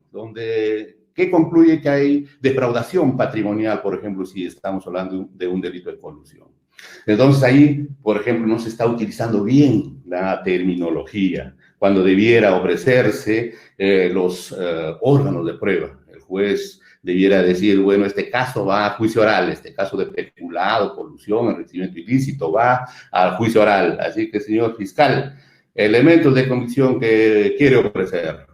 que concluye que hay defraudación patrimonial, por ejemplo, si estamos hablando de un delito de colusión. Entonces ahí, por ejemplo, no se está utilizando bien la terminología, cuando debiera ofrecerse los órganos de prueba. El juez debiera decir, bueno, este caso va a juicio oral, este caso de peculado, colusión, enriquecimiento ilícito, va al juicio oral. Así que, señor fiscal, elementos de convicción que quiere ofrecer.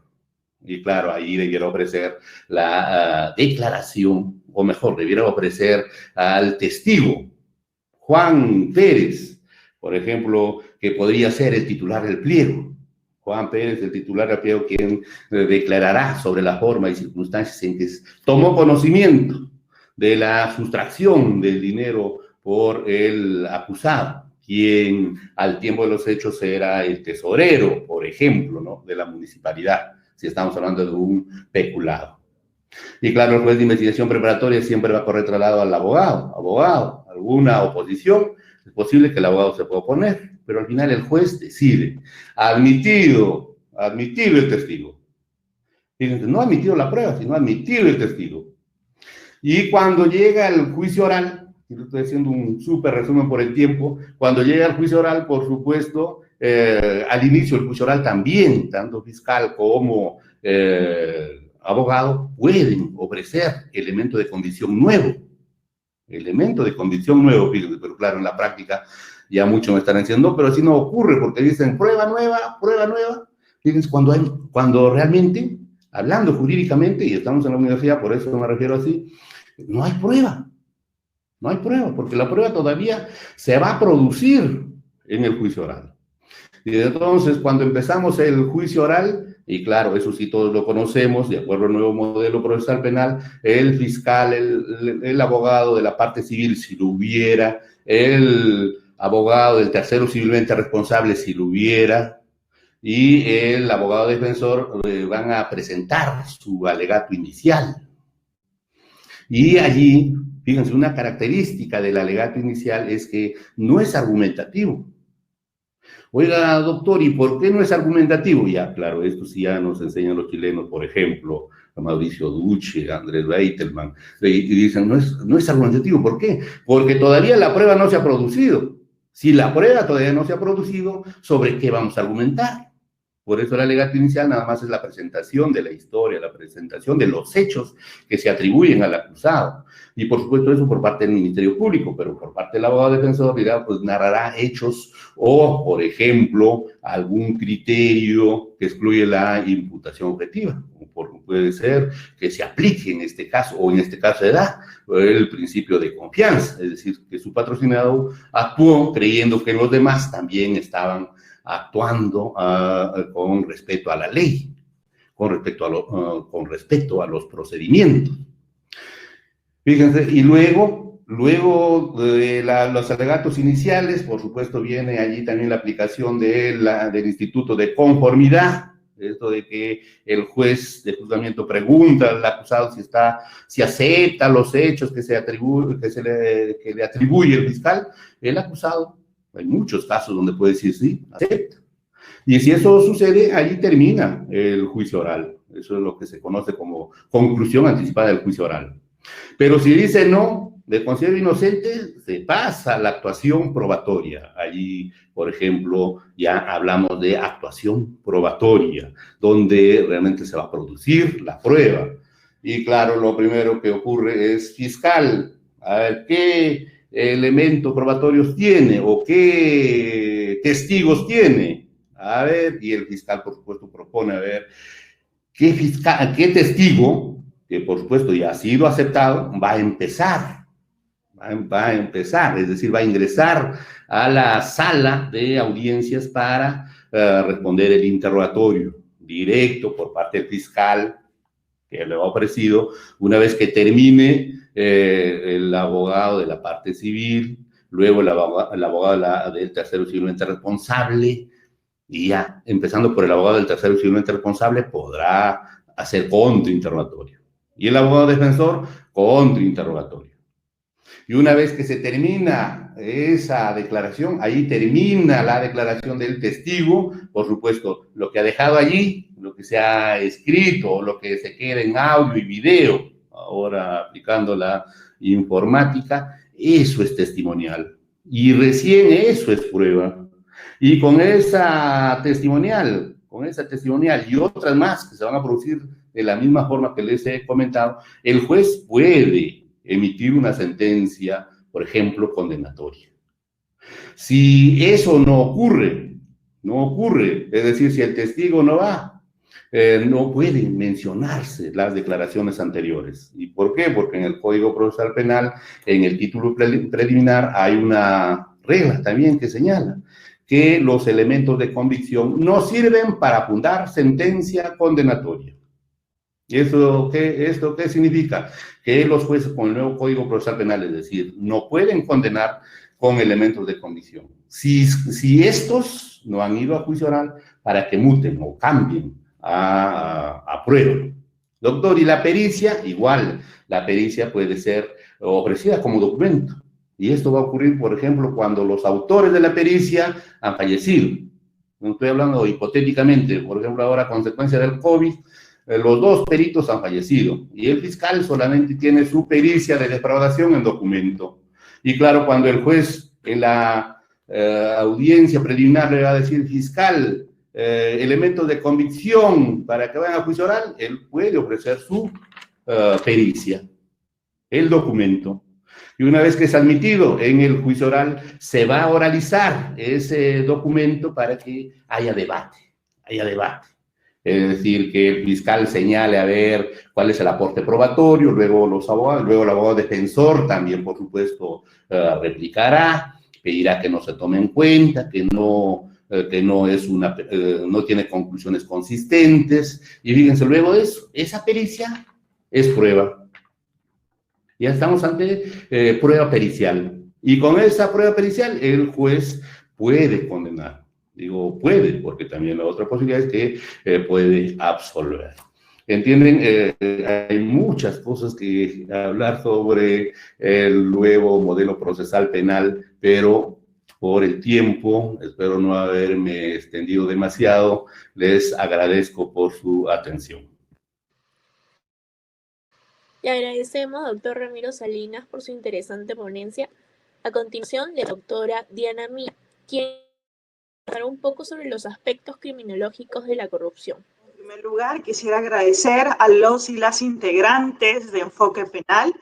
Y claro, ahí debiera ofrecer la declaración, o mejor, debiera ofrecer al testigo, Juan Pérez, por ejemplo, que podría ser el titular del pliego. Juan Pérez, el titular del pliego, quien declarará sobre la forma y circunstancias en que tomó conocimiento de la sustracción del dinero por el acusado, quien al tiempo de los hechos era el tesorero, por ejemplo, ¿no?, de la municipalidad, si estamos hablando de un peculado. Y claro, el juez de investigación preparatoria siempre va a correr traslado al abogado, alguna oposición, es posible que el abogado se pueda oponer, pero al final el juez decide, admitido el testigo. Fíjense, no ha admitido la prueba, sino admitido el testigo. Y cuando llega el juicio oral, y lo estoy haciendo un súper resumen por el tiempo, cuando llega el juicio oral, por supuesto, al inicio del juicio oral también, tanto fiscal como abogado, pueden ofrecer elementos de convicción nuevo. elemento de convicción nuevo, fíjense, pero claro, en la práctica ya muchos me están diciendo, no, pero así no ocurre, porque dicen prueba nueva, fíjense, cuando realmente, hablando jurídicamente, y estamos en la universidad, por eso me refiero así, no hay prueba, porque la prueba todavía se va a producir en el juicio oral. Y entonces, cuando empezamos el juicio oral, y claro, eso sí todos lo conocemos, de acuerdo al nuevo modelo procesal penal, el fiscal, el abogado de la parte civil, si lo hubiera, el abogado del tercero civilmente responsable, si lo hubiera, y el abogado defensor van a presentar su alegato inicial. Y allí, fíjense, una característica del alegato inicial es que no es argumentativo. Oiga, doctor, ¿y por qué no es argumentativo? Ya, claro, esto sí ya nos enseñan los chilenos, por ejemplo, a Mauricio Duche, a Andrés Reitelman, y dicen, no es argumentativo. ¿Por qué? Porque todavía la prueba no se ha producido. Si la prueba todavía no se ha producido, ¿sobre qué vamos a argumentar? Por eso el alegato inicial nada más es la presentación de la historia, la presentación de los hechos que se atribuyen al acusado. Y por supuesto eso por parte del Ministerio Público, pero por parte del abogado defensor, dirá, pues narrará hechos o, por ejemplo, algún criterio que excluye la imputación objetiva. Puede ser que se aplique en este caso, o en este caso se da el principio de confianza, es decir, que su patrocinado actuó creyendo que los demás también estaban actuando con respeto a la ley, con respecto a los procedimientos. Fíjense, y luego de los alegatos iniciales, por supuesto, viene allí también la aplicación del instituto de conformidad, esto de que el juez de juzgamiento pregunta al acusado si acepta los hechos que le atribuye el fiscal. El acusado, hay muchos casos donde puede decir sí, acepta. Y si eso sucede, allí termina el juicio oral. Eso es lo que se conoce como conclusión anticipada del juicio oral. Pero si dice no, me considero inocente, se pasa a la actuación probatoria. Allí, por ejemplo, ya hablamos de actuación probatoria, donde realmente se va a producir la prueba. Y claro, lo primero que ocurre es fiscal, a ver qué elementos probatorios tiene o qué testigos tiene. A ver, y el fiscal, por supuesto, propone a ver qué testigo, que por supuesto ya ha sido aceptado, va a empezar, es decir, va a ingresar a la sala de audiencias para responder el interrogatorio directo por parte del fiscal que le ha ofrecido, una vez que termine el abogado de la parte civil, luego el abogado del tercero civilmente responsable, y ya, empezando por el abogado del tercero civilmente responsable, podrá hacer contrainterrogatorio. Y el abogado defensor, contrainterrogatorio. Y una vez que se termina esa declaración, ahí termina la declaración del testigo, por supuesto, lo que ha dejado allí, lo que se ha escrito, lo que se queda en audio y video, ahora aplicando la informática, eso es testimonial. Y recién eso es prueba. Y con esa testimonial y otras más que se van a producir de la misma forma que les he comentado, el juez puede emitir una sentencia, por ejemplo, condenatoria. Si eso no ocurre, es decir, si el testigo no va, no pueden mencionarse las declaraciones anteriores. ¿Y por qué? Porque en el Código Procesal Penal, en el título preliminar, hay una regla también que señala que los elementos de convicción no sirven para fundar sentencia condenatoria. ¿Esto qué significa? Que los jueces con el nuevo Código Procesal Penal, es decir, no pueden condenar con elementos de convicción. Si estos no han ido a juicio oral para que muten o cambien a prueba. Doctor, ¿y la pericia? Igual, la pericia puede ser ofrecida como documento. Y esto va a ocurrir, por ejemplo, cuando los autores de la pericia han fallecido. No estoy hablando hipotéticamente, por ejemplo, ahora a consecuencia del COVID, los dos peritos han fallecido y el fiscal solamente tiene su pericia de defraudación en documento. Y claro, cuando el juez en la audiencia preliminar le va a decir, fiscal, elementos de convicción para que vayan a juicio oral, él puede ofrecer su pericia, el documento. Y una vez que es admitido en el juicio oral, se va a oralizar ese documento para que haya debate, haya debate. Es decir, que el fiscal señale a ver cuál es el aporte probatorio, luego los abogados, luego el abogado defensor también, por supuesto, replicará, pedirá que no se tome en cuenta, que no no tiene conclusiones consistentes, y fíjense, luego de eso, esa pericia es prueba. Ya estamos ante prueba pericial, y con esa prueba pericial el juez puede condenar. Digo puede, porque también la otra posibilidad es que puede absolver. ¿Entienden? Hay muchas cosas que hablar sobre el nuevo modelo procesal penal, pero por el tiempo, espero no haberme extendido demasiado, les agradezco por su atención. Le agradecemos, doctor Ramiro Salinas, por su interesante ponencia. A continuación, la doctora Diana Mi, quien hablará un poco sobre los aspectos criminológicos de la corrupción. En primer lugar, quisiera agradecer a los y las integrantes de Enfoque Penal,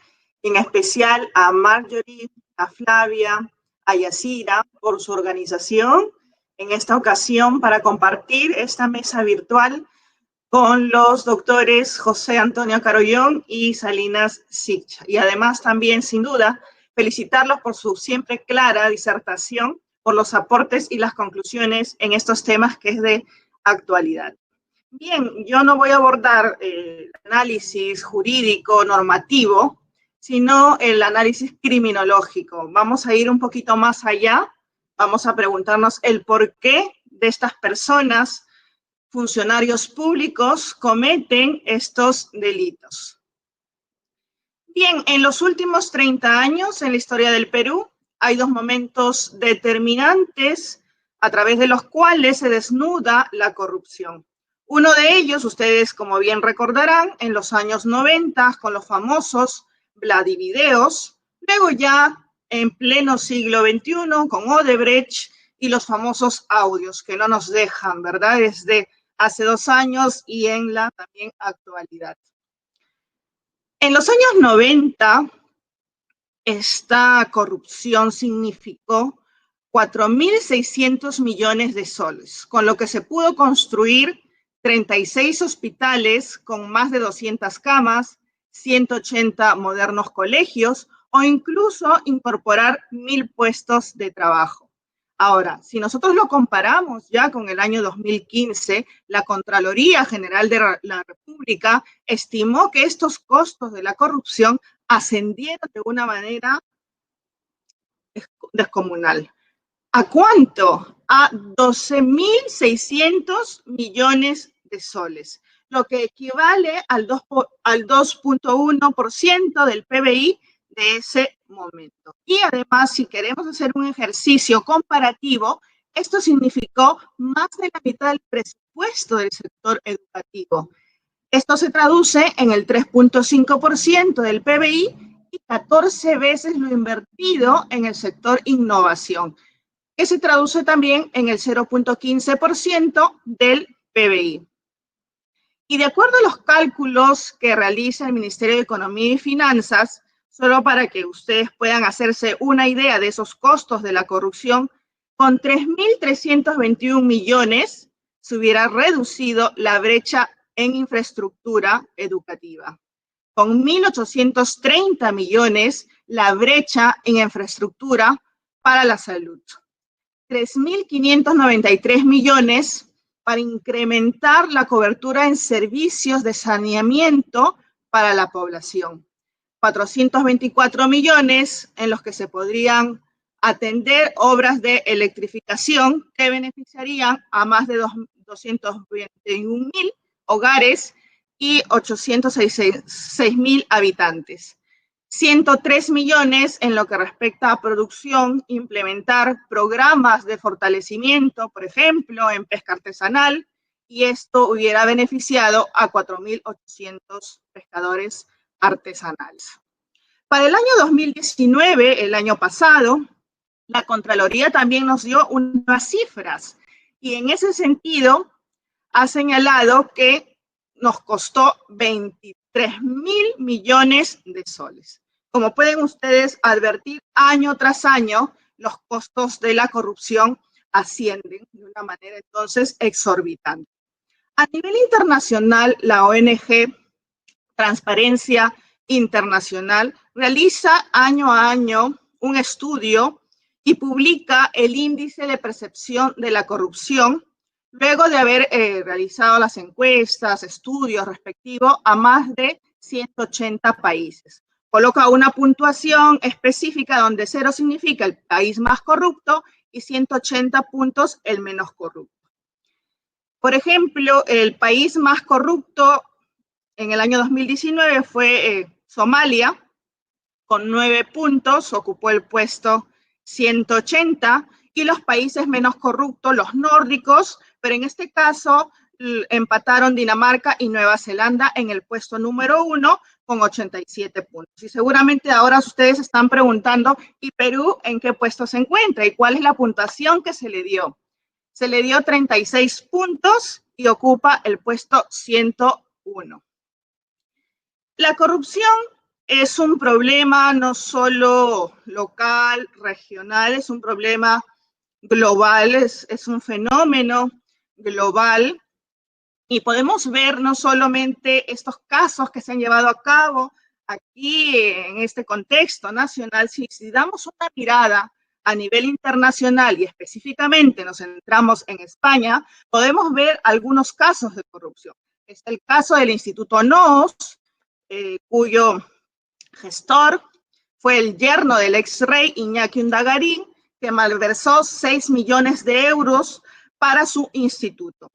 en especial a Marjorie, a Flavia, a Yasira, por su organización en esta ocasión para compartir esta mesa virtual con los doctores José Antonio Carollón y Salinas Siccha. Y además también, sin duda, felicitarlos por su siempre clara disertación, por los aportes y las conclusiones en estos temas que es de actualidad. Bien, yo no voy a abordar el análisis jurídico normativo, sino el análisis criminológico. Vamos a ir un poquito más allá, vamos a preguntarnos el porqué de estas personas, funcionarios públicos, cometen estos delitos. Bien, en los últimos 30 años en la historia del Perú hay dos momentos determinantes a través de los cuales se desnuda la corrupción. Uno de ellos, ustedes como bien recordarán, en los años 90 con los famosos Vladivideos, luego ya en pleno siglo XXI con Odebrecht y los famosos audios que no nos dejan, ¿verdad? Desde hace 2 años y en la también actualidad. En los años 90, esta corrupción significó 4.600 millones de soles, con lo que se pudo construir 36 hospitales con más de 200 camas, 180 modernos colegios o incluso incorporar 1.000 puestos de trabajo. Ahora, si nosotros lo comparamos ya con el año 2015, la Contraloría General de la República estimó que estos costos de la corrupción ascendieron de una manera descomunal. ¿A cuánto? A 12.600 millones de soles, lo que equivale al 2.1% del PBI de ese momento. Y además, si queremos hacer un ejercicio comparativo, esto significó más de la mitad del presupuesto del sector educativo. Esto se traduce en el 3.5% del PBI y 14 veces lo invertido en el sector innovación, que se traduce también en el 0.15% del PBI. Y de acuerdo a los cálculos que realiza el Ministerio de Economía y Finanzas, solo para que ustedes puedan hacerse una idea de esos costos de la corrupción, con 3.321 millones se hubiera reducido la brecha en infraestructura educativa. Con 1.830 millones, la brecha en infraestructura para la salud. 3.593 millones para incrementar la cobertura en servicios de saneamiento para la población. 424 millones en los que se podrían atender obras de electrificación que beneficiarían a más de 221.000 hogares y 806.000 habitantes. 103 millones en lo que respecta a producción, implementar programas de fortalecimiento, por ejemplo, en pesca artesanal, y esto hubiera beneficiado a 4.800 pescadores artesanales. Para el año 2019, el año pasado, la Contraloría también nos dio unas cifras, y en ese sentido ha señalado que nos costó 23.000 millones de soles. Como pueden ustedes advertir, año tras año, los costos de la corrupción ascienden de una manera entonces exorbitante. A nivel internacional, la ONG Transparencia Internacional realiza año a año un estudio y publica el índice de percepción de la corrupción luego de haber realizado las encuestas, estudios respectivos a más de 180 países. Coloca una puntuación específica donde 0 significa el país más corrupto y 180 puntos el menos corrupto. Por ejemplo, el país más corrupto en el año 2019 fue Somalia, con 9 puntos, ocupó el puesto 180, y los países menos corruptos, los nórdicos, pero en este caso empataron Dinamarca y Nueva Zelanda en el puesto número 1 con 87 puntos. Y seguramente ahora ustedes están preguntando, ¿y Perú en qué puesto se encuentra? ¿Y cuál es la puntuación que se le dio? Se le dio 36 puntos y ocupa el puesto 101. La corrupción es un problema no solo local, regional, es un problema global, es un fenómeno global. Y podemos ver no solamente estos casos que se han llevado a cabo aquí en este contexto nacional, si damos una mirada a nivel internacional y específicamente nos centramos en España, podemos ver algunos casos de corrupción. Es el caso del Instituto NOS, cuyo gestor fue el yerno del ex rey Iñaki Undagarín, que malversó 6 millones de euros para su instituto,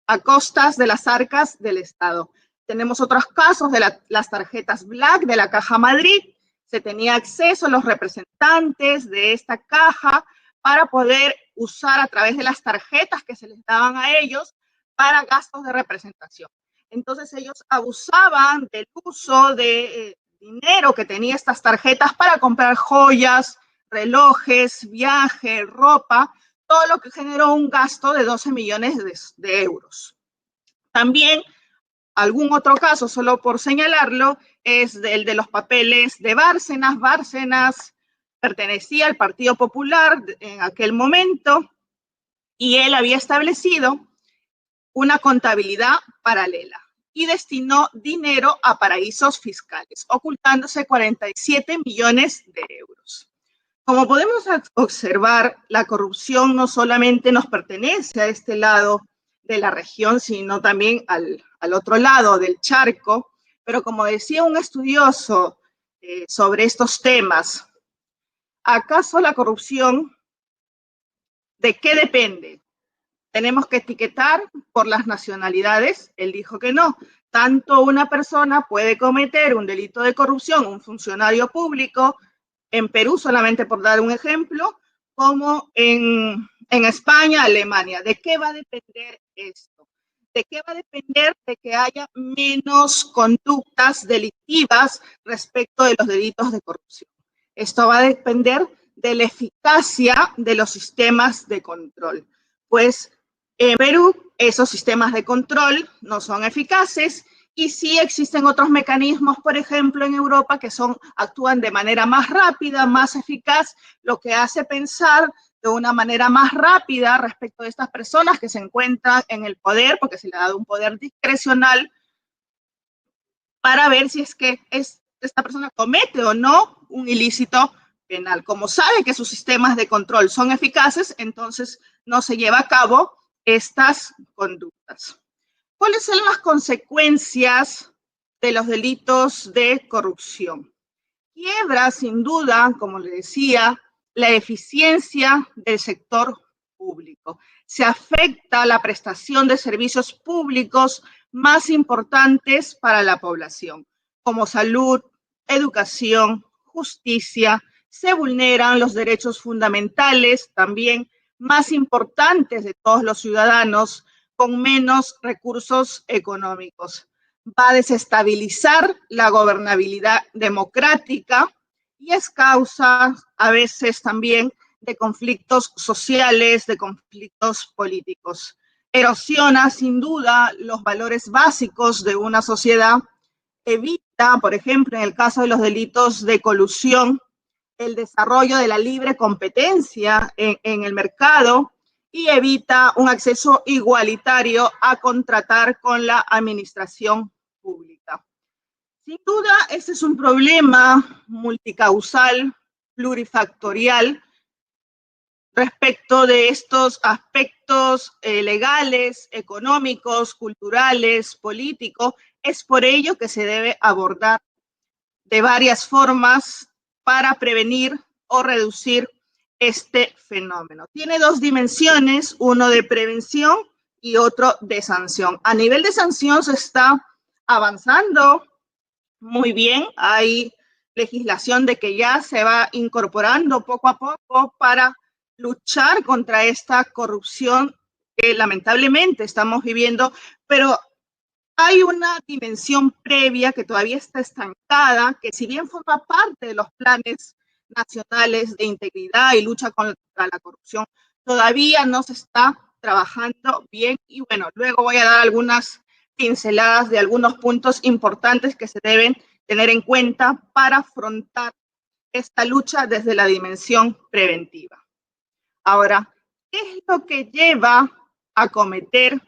a costas de las arcas del Estado. Tenemos otros casos de las tarjetas Black de la Caja Madrid. Se tenía acceso a los representantes de esta caja para poder usar a través de las tarjetas que se les daban a ellos para gastos de representación. Entonces ellos abusaban del uso de dinero que tenía estas tarjetas para comprar joyas, relojes, viaje, ropa, todo lo que generó un gasto de 12 millones de euros. También algún otro caso, solo por señalarlo, es el de los papeles de Bárcenas. Bárcenas pertenecía al Partido Popular en aquel momento y él había establecido una contabilidad paralela y destinó dinero a paraísos fiscales, ocultándose 47 millones de euros. Como podemos observar, la corrupción no solamente nos pertenece a este lado de la región, sino también al otro lado del charco. Pero como decía un estudioso sobre estos temas, ¿acaso la corrupción de qué depende? ¿Tenemos que etiquetar por las nacionalidades? Él dijo que no. Tanto una persona puede cometer un delito de corrupción, un funcionario público, en Perú, solamente por dar un ejemplo, como en España, Alemania. ¿De qué va a depender esto? ¿De qué va a depender? De que haya menos conductas delictivas respecto de los delitos de corrupción. Esto va a depender de la eficacia de los sistemas de control. Pues en Perú, esos sistemas de control no son eficaces y sí existen otros mecanismos, por ejemplo, en Europa que actúan de manera más rápida, más eficaz, lo que hace pensar de una manera más rápida respecto de estas personas que se encuentran en el poder, porque se le ha dado un poder discrecional, para ver si es que esta persona comete o no un ilícito penal. Como sabe que sus sistemas de control son eficaces, entonces no se lleva a cabo estas conductas. ¿Cuáles son las consecuencias de los delitos de corrupción? Quiebra, sin duda, como le decía, la eficiencia del sector público. Se afecta la prestación de servicios públicos más importantes para la población, como salud, educación, justicia. Se vulneran los derechos fundamentales también más importantes de todos los ciudadanos con menos recursos económicos. Va a desestabilizar la gobernabilidad democrática y es causa a veces también de conflictos sociales, de conflictos políticos. Erosiona sin duda los valores básicos de una sociedad, evita por ejemplo, en el caso de los delitos de colusión, el desarrollo de la libre competencia en el mercado y evita un acceso igualitario a contratar con la administración pública. Sin duda, este es un problema multicausal, plurifactorial, respecto de estos aspectos legales, económicos, culturales, políticos. Es por ello que se debe abordar de varias formas para prevenir o reducir este fenómeno. Tiene dos dimensiones, uno de prevención y otro de sanción. A nivel de sanción se está avanzando muy bien, hay legislación de que ya se va incorporando poco a poco para luchar contra esta corrupción que lamentablemente estamos viviendo, pero hay una dimensión previa que todavía está estancada, que si bien forma parte de los planes nacionales de integridad y lucha contra la corrupción, todavía no se está trabajando bien. Y bueno, luego voy a dar algunas pinceladas de algunos puntos importantes que se deben tener en cuenta para afrontar esta lucha desde la dimensión preventiva. Ahora, ¿qué es lo que lleva a cometer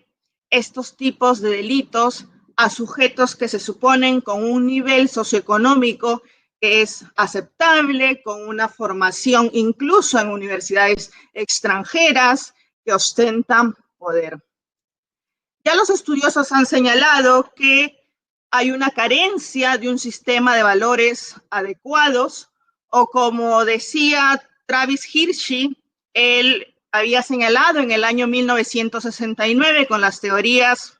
estos tipos de delitos a sujetos que se suponen con un nivel socioeconómico que es aceptable, con una formación incluso en universidades extranjeras que ostentan poder? Ya los estudiosos han señalado que hay una carencia de un sistema de valores adecuados, o como decía Travis Hirschi, él había señalado en el año 1969 con las teorías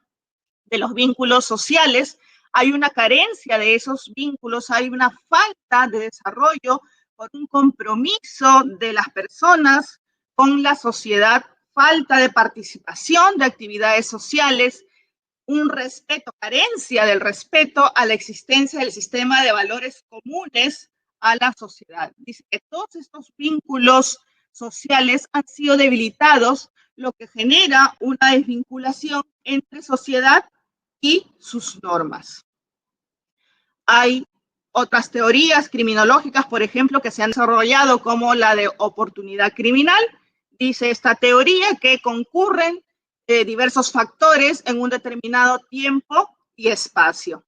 de los vínculos sociales, hay una carencia de esos vínculos, hay una falta de desarrollo por un compromiso de las personas con la sociedad, falta de participación de actividades sociales, un respeto, carencia del respeto a la existencia del sistema de valores comunes a la sociedad. Dice que todos estos vínculos sociales han sido debilitados, lo que genera una desvinculación entre sociedad y sus normas. Hay otras teorías criminológicas, por ejemplo, que se han desarrollado, como la de oportunidad criminal. Dice esta teoría que concurren diversos factores en un determinado tiempo y espacio.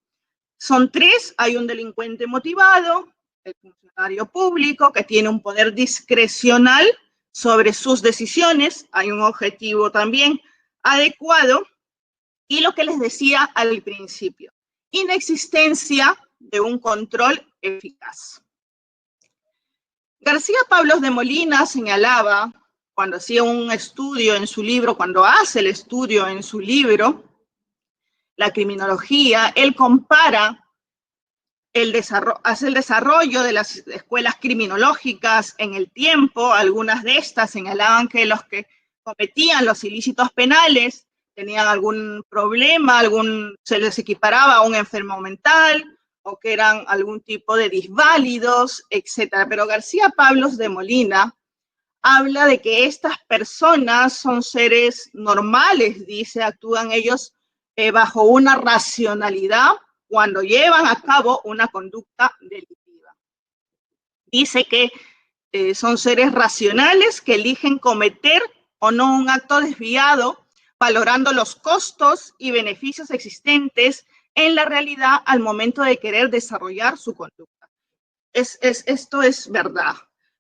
Son tres: hay un delincuente motivado, el funcionario público que tiene un poder discrecional sobre sus decisiones, hay un objetivo también adecuado, y lo que les decía al principio, inexistencia de un control eficaz. García Pablos de Molina señalaba, cuando hacía un estudio en su libro, cuando hace el estudio en su libro, La criminología, él compara hace el desarrollo de las escuelas criminológicas en el tiempo. Algunas de estas señalaban que los que cometían los ilícitos penales tenían algún problema, se les equiparaba a un enfermo mental, o que eran algún tipo de disválidos, etc. Pero García Pablos de Molina habla de que estas personas son seres normales, dice, actúan ellos bajo una racionalidad cuando llevan a cabo una conducta delictiva. Dice que son seres racionales que eligen cometer o no un acto desviado, valorando los costos y beneficios existentes en la realidad al momento de querer desarrollar su conducta. Esto es verdad.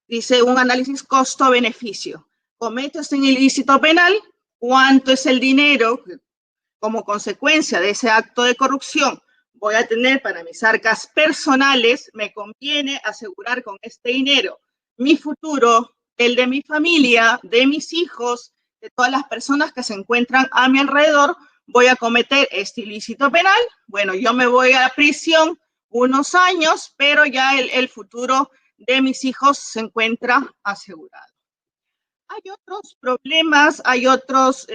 Dice un análisis costo-beneficio. Cometo este ilícito penal, ¿cuánto es el dinero como consecuencia de ese acto de corrupción voy a tener para mis arcas personales? Me conviene asegurar con este dinero mi futuro, el de mi familia, de mis hijos, de todas las personas que se encuentran a mi alrededor. Voy a cometer este ilícito penal, bueno, yo me voy a la prisión unos años, pero ya el futuro de mis hijos se encuentra asegurado. Hay otros problemas, hay otros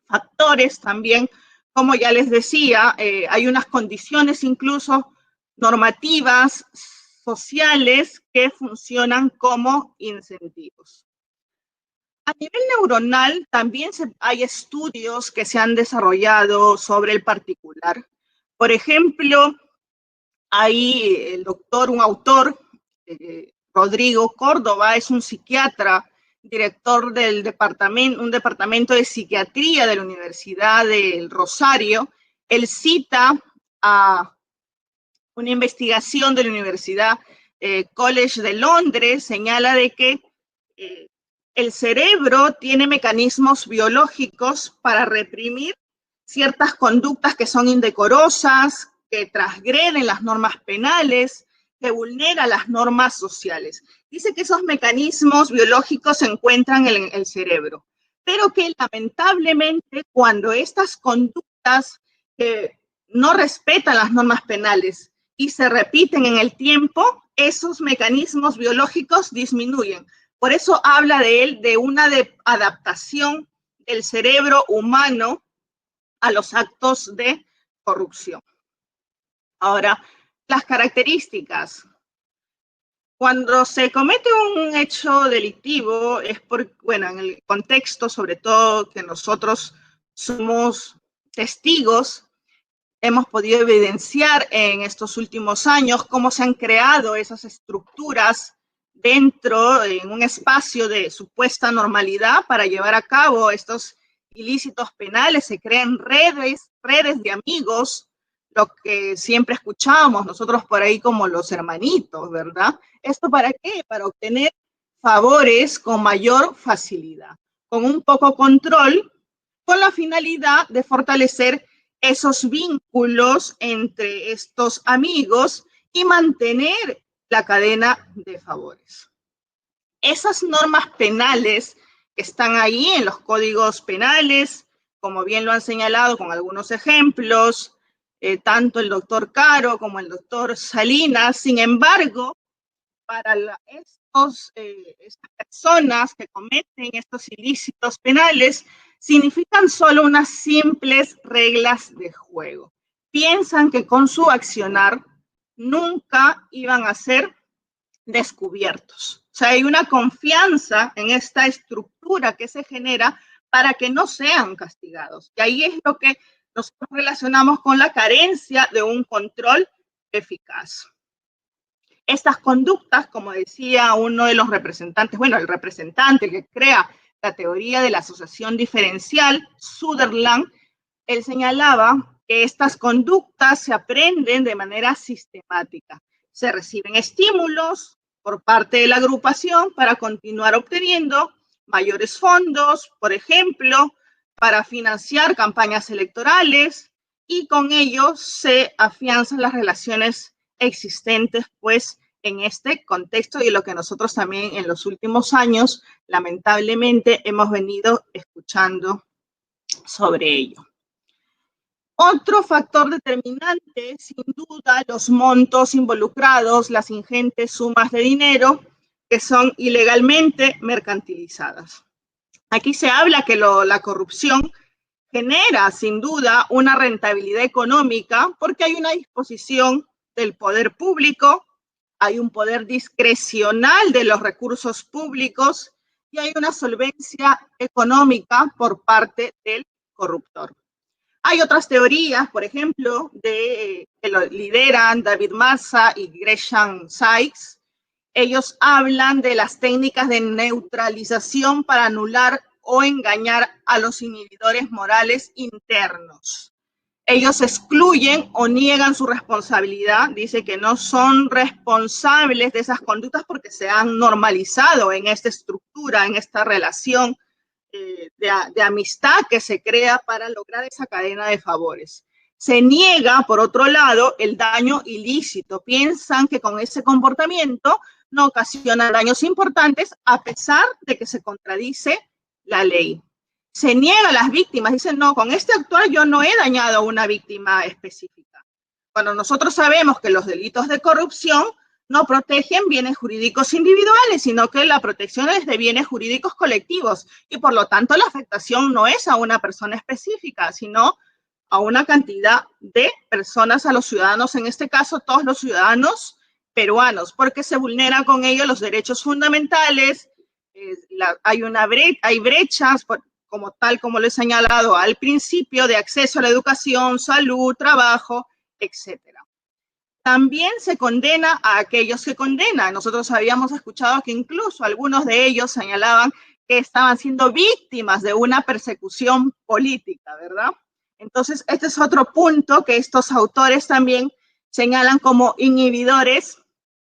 factores también, como ya les decía, hay unas condiciones incluso normativas, sociales, que funcionan como incentivos. A nivel neuronal también hay estudios que se han desarrollado sobre el particular. Por ejemplo, Hay un autor, Rodrigo Córdoba, es un psiquiatra, director del un departamento de psiquiatría de la Universidad del Rosario. Él cita a una investigación de la Universidad College de Londres, señala de que el cerebro tiene mecanismos biológicos para reprimir ciertas conductas que son indecorosas, que transgreden las normas penales, que vulneran las normas sociales. Dice que esos mecanismos biológicos se encuentran en el cerebro, pero que lamentablemente cuando estas conductas que no respetan las normas penales y se repiten en el tiempo, esos mecanismos biológicos disminuyen. Por eso habla de él de una adaptación del cerebro humano a los actos de corrupción. Ahora, las características. Cuando se comete un hecho delictivo es bueno, en el contexto, sobre todo que nosotros somos testigos, hemos podido evidenciar en estos últimos años cómo se han creado esas estructuras dentro, en un espacio de supuesta normalidad para llevar a cabo estos ilícitos penales. Se crean redes de amigos, lo que siempre escuchamos nosotros por ahí como los hermanitos, ¿verdad? ¿Esto para qué? Para obtener favores con mayor facilidad, con un poco control, con la finalidad de fortalecer esos vínculos entre estos amigos y mantener la cadena de favores. Esas normas penales que están ahí en los códigos penales, como bien lo han señalado con algunos ejemplos, tanto el doctor Caro como el doctor Salinas. Sin embargo, para estas personas que cometen estos ilícitos penales, significan solo unas simples reglas de juego. Piensan que con su accionar nunca iban a ser descubiertos. O sea, hay una confianza en esta estructura que se genera para que no sean castigados. Y ahí es lo que nosotros relacionamos con la carencia de un control eficaz. Estas conductas, como decía uno de los representantes, bueno, el representante que crea la teoría de la asociación diferencial, Sutherland, él señalaba que estas conductas se aprenden de manera sistemática. Se reciben estímulos por parte de la agrupación para continuar obteniendo mayores fondos, por ejemplo, para financiar campañas electorales, y con ello se afianzan las relaciones existentes, pues, en este contexto y lo que nosotros también en los últimos años, lamentablemente, hemos venido escuchando sobre ello. Otro factor determinante, sin duda, los montos involucrados, las ingentes sumas de dinero que son ilegalmente mercantilizadas. Aquí se habla que la corrupción genera, sin duda, una rentabilidad económica porque hay una disposición del poder público, hay un poder discrecional de los recursos públicos y hay una solvencia económica por parte del corruptor. Hay otras teorías, por ejemplo, que lo lideran David Massa y Gresham Sykes. Ellos hablan de las técnicas de neutralización para anular o engañar a los inhibidores morales internos. Ellos excluyen o niegan su responsabilidad, dice que no son responsables de esas conductas porque se han normalizado en esta estructura, en esta relación de amistad que se crea para lograr esa cadena de favores. Se niega, por otro lado, el daño ilícito. Piensan que con ese comportamiento no ocasiona daños importantes a pesar de que se contradice la ley. Se niega a las víctimas, dicen, no, con este actuar yo no he dañado a una víctima específica. Cuando nosotros sabemos que los delitos de corrupción no protegen bienes jurídicos individuales, sino que la protección es de bienes jurídicos colectivos y por lo tanto la afectación no es a una persona específica, sino a una cantidad de personas, a los ciudadanos, en este caso todos los ciudadanos peruanos, porque se vulneran con ello los derechos fundamentales, hay brechas, como tal como lo he señalado al principio, de acceso a la educación, salud, trabajo, etcétera. También se condena a aquellos que condenan. Nosotros habíamos escuchado que incluso algunos de ellos señalaban que estaban siendo víctimas de una persecución política, ¿verdad? Entonces, este es otro punto que estos autores también señalan como inhibidores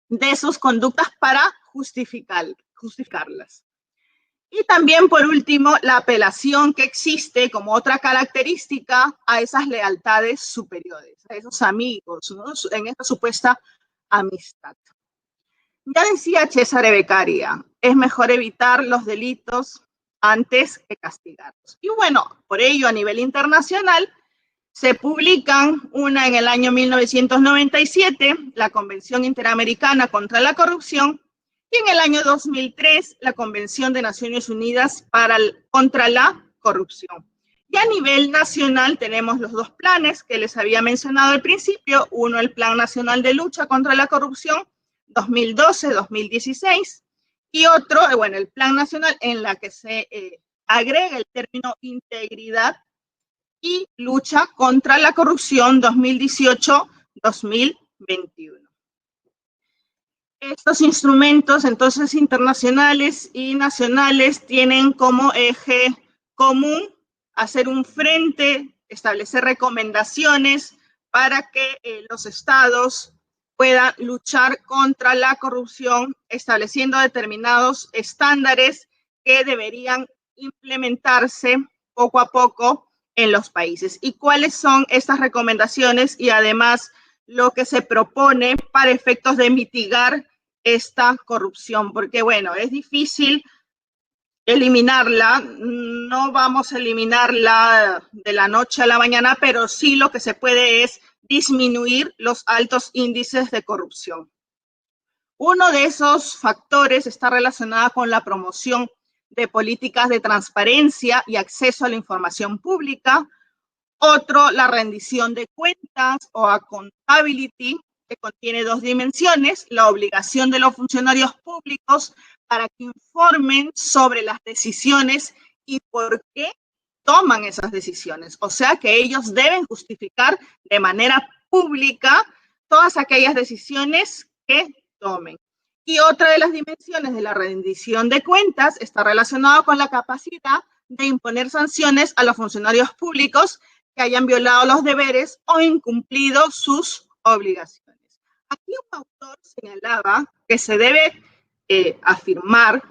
de sus conductas para justificarlas. Y también, por último, la apelación que existe como otra característica a esas lealtades superiores, a esos amigos, ¿no? En esta supuesta amistad. Ya decía Cesare Beccaria, es mejor evitar los delitos antes que castigarlos. Y bueno, por ello, a nivel internacional, se publican una en el año 1997, la Convención Interamericana contra la Corrupción, y en el año 2003, la Convención de Naciones Unidas contra la Corrupción. Y a nivel nacional tenemos los dos planes que les había mencionado al principio. Uno, el Plan Nacional de Lucha contra la Corrupción 2012-2016, y otro, bueno, el Plan Nacional en la que se agrega el término integridad y lucha contra la corrupción 2018-2021. Estos instrumentos, entonces, internacionales y nacionales tienen como eje común hacer un frente, establecer recomendaciones para que los estados puedan luchar contra la corrupción, estableciendo determinados estándares que deberían implementarse poco a poco en los países. ¿Y cuáles son estas recomendaciones? Y además, lo que se propone para efectos de mitigar esta corrupción, porque bueno, es difícil eliminarla, no vamos a eliminarla de la noche a la mañana, pero sí lo que se puede es disminuir los altos índices de corrupción. Uno de esos factores está relacionado con la promoción de políticas de transparencia y acceso a la información pública. Otro, la rendición de cuentas o accountability, que contiene dos dimensiones: la obligación de los funcionarios públicos para que informen sobre las decisiones y por qué toman esas decisiones. O sea que ellos deben justificar de manera pública todas aquellas decisiones que tomen. Y otra de las dimensiones de la rendición de cuentas está relacionada con la capacidad de imponer sanciones a los funcionarios públicos que hayan violado los deberes o incumplido sus obligaciones. Aquí un autor señalaba que se debe afirmar,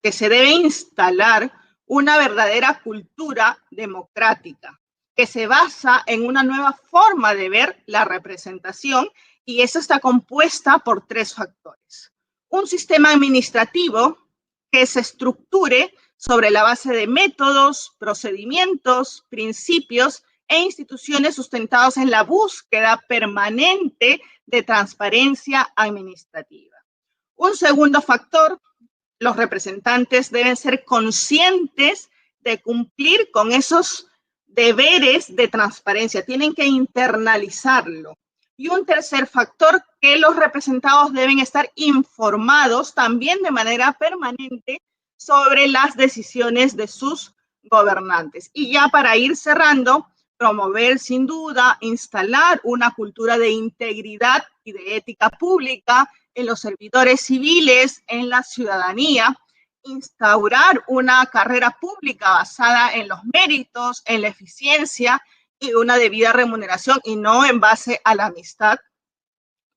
que se debe instalar una verdadera cultura democrática que se basa en una nueva forma de ver la representación, y eso está compuesta por tres factores. Un sistema administrativo que se estructure sobre la base de métodos, procedimientos, principios e instituciones sustentados en la búsqueda permanente de transparencia administrativa. Un segundo factor, los representantes deben ser conscientes de cumplir con esos deberes de transparencia, tienen que internalizarlo. Y un tercer factor, que los representados deben estar informados también de manera permanente sobre las decisiones de sus gobernantes. Y ya para ir cerrando, promover sin duda, instalar una cultura de integridad y de ética pública en los servidores civiles, en la ciudadanía, instaurar una carrera pública basada en los méritos, en la eficiencia y una debida remuneración y no en base a la amistad,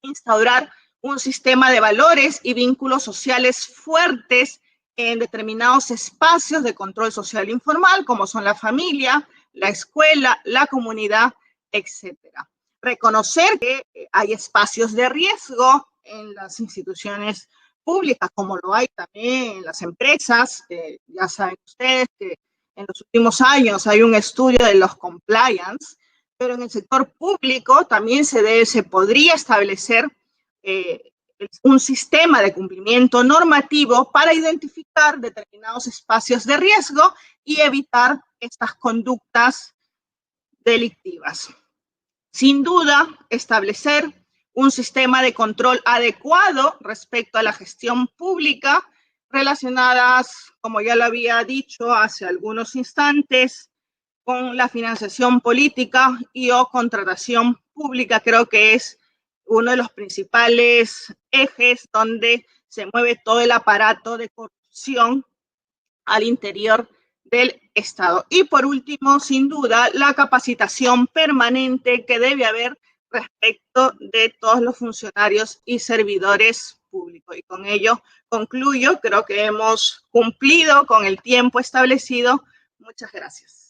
instaurar un sistema de valores y vínculos sociales fuertes en determinados espacios de control social informal, como son la familia, la escuela, la comunidad, etcétera. Reconocer que hay espacios de riesgo en las instituciones públicas, como lo hay también en las empresas. Ya saben ustedes que en los últimos años hay un estudio de los compliance, pero en el sector público también se podría establecer un sistema de cumplimiento normativo para identificar determinados espacios de riesgo y evitar estas conductas delictivas. Sin duda, establecer un sistema de control adecuado respecto a la gestión pública relacionadas, como ya lo había dicho hace algunos instantes, con la financiación política y o contratación pública, creo que es uno de los principales ejes donde se mueve todo el aparato de corrupción al interior del Estado. Y por último, sin duda, la capacitación permanente que debe haber respecto de todos los funcionarios y servidores públicos. Y con ello concluyo, creo que hemos cumplido con el tiempo establecido. Muchas gracias.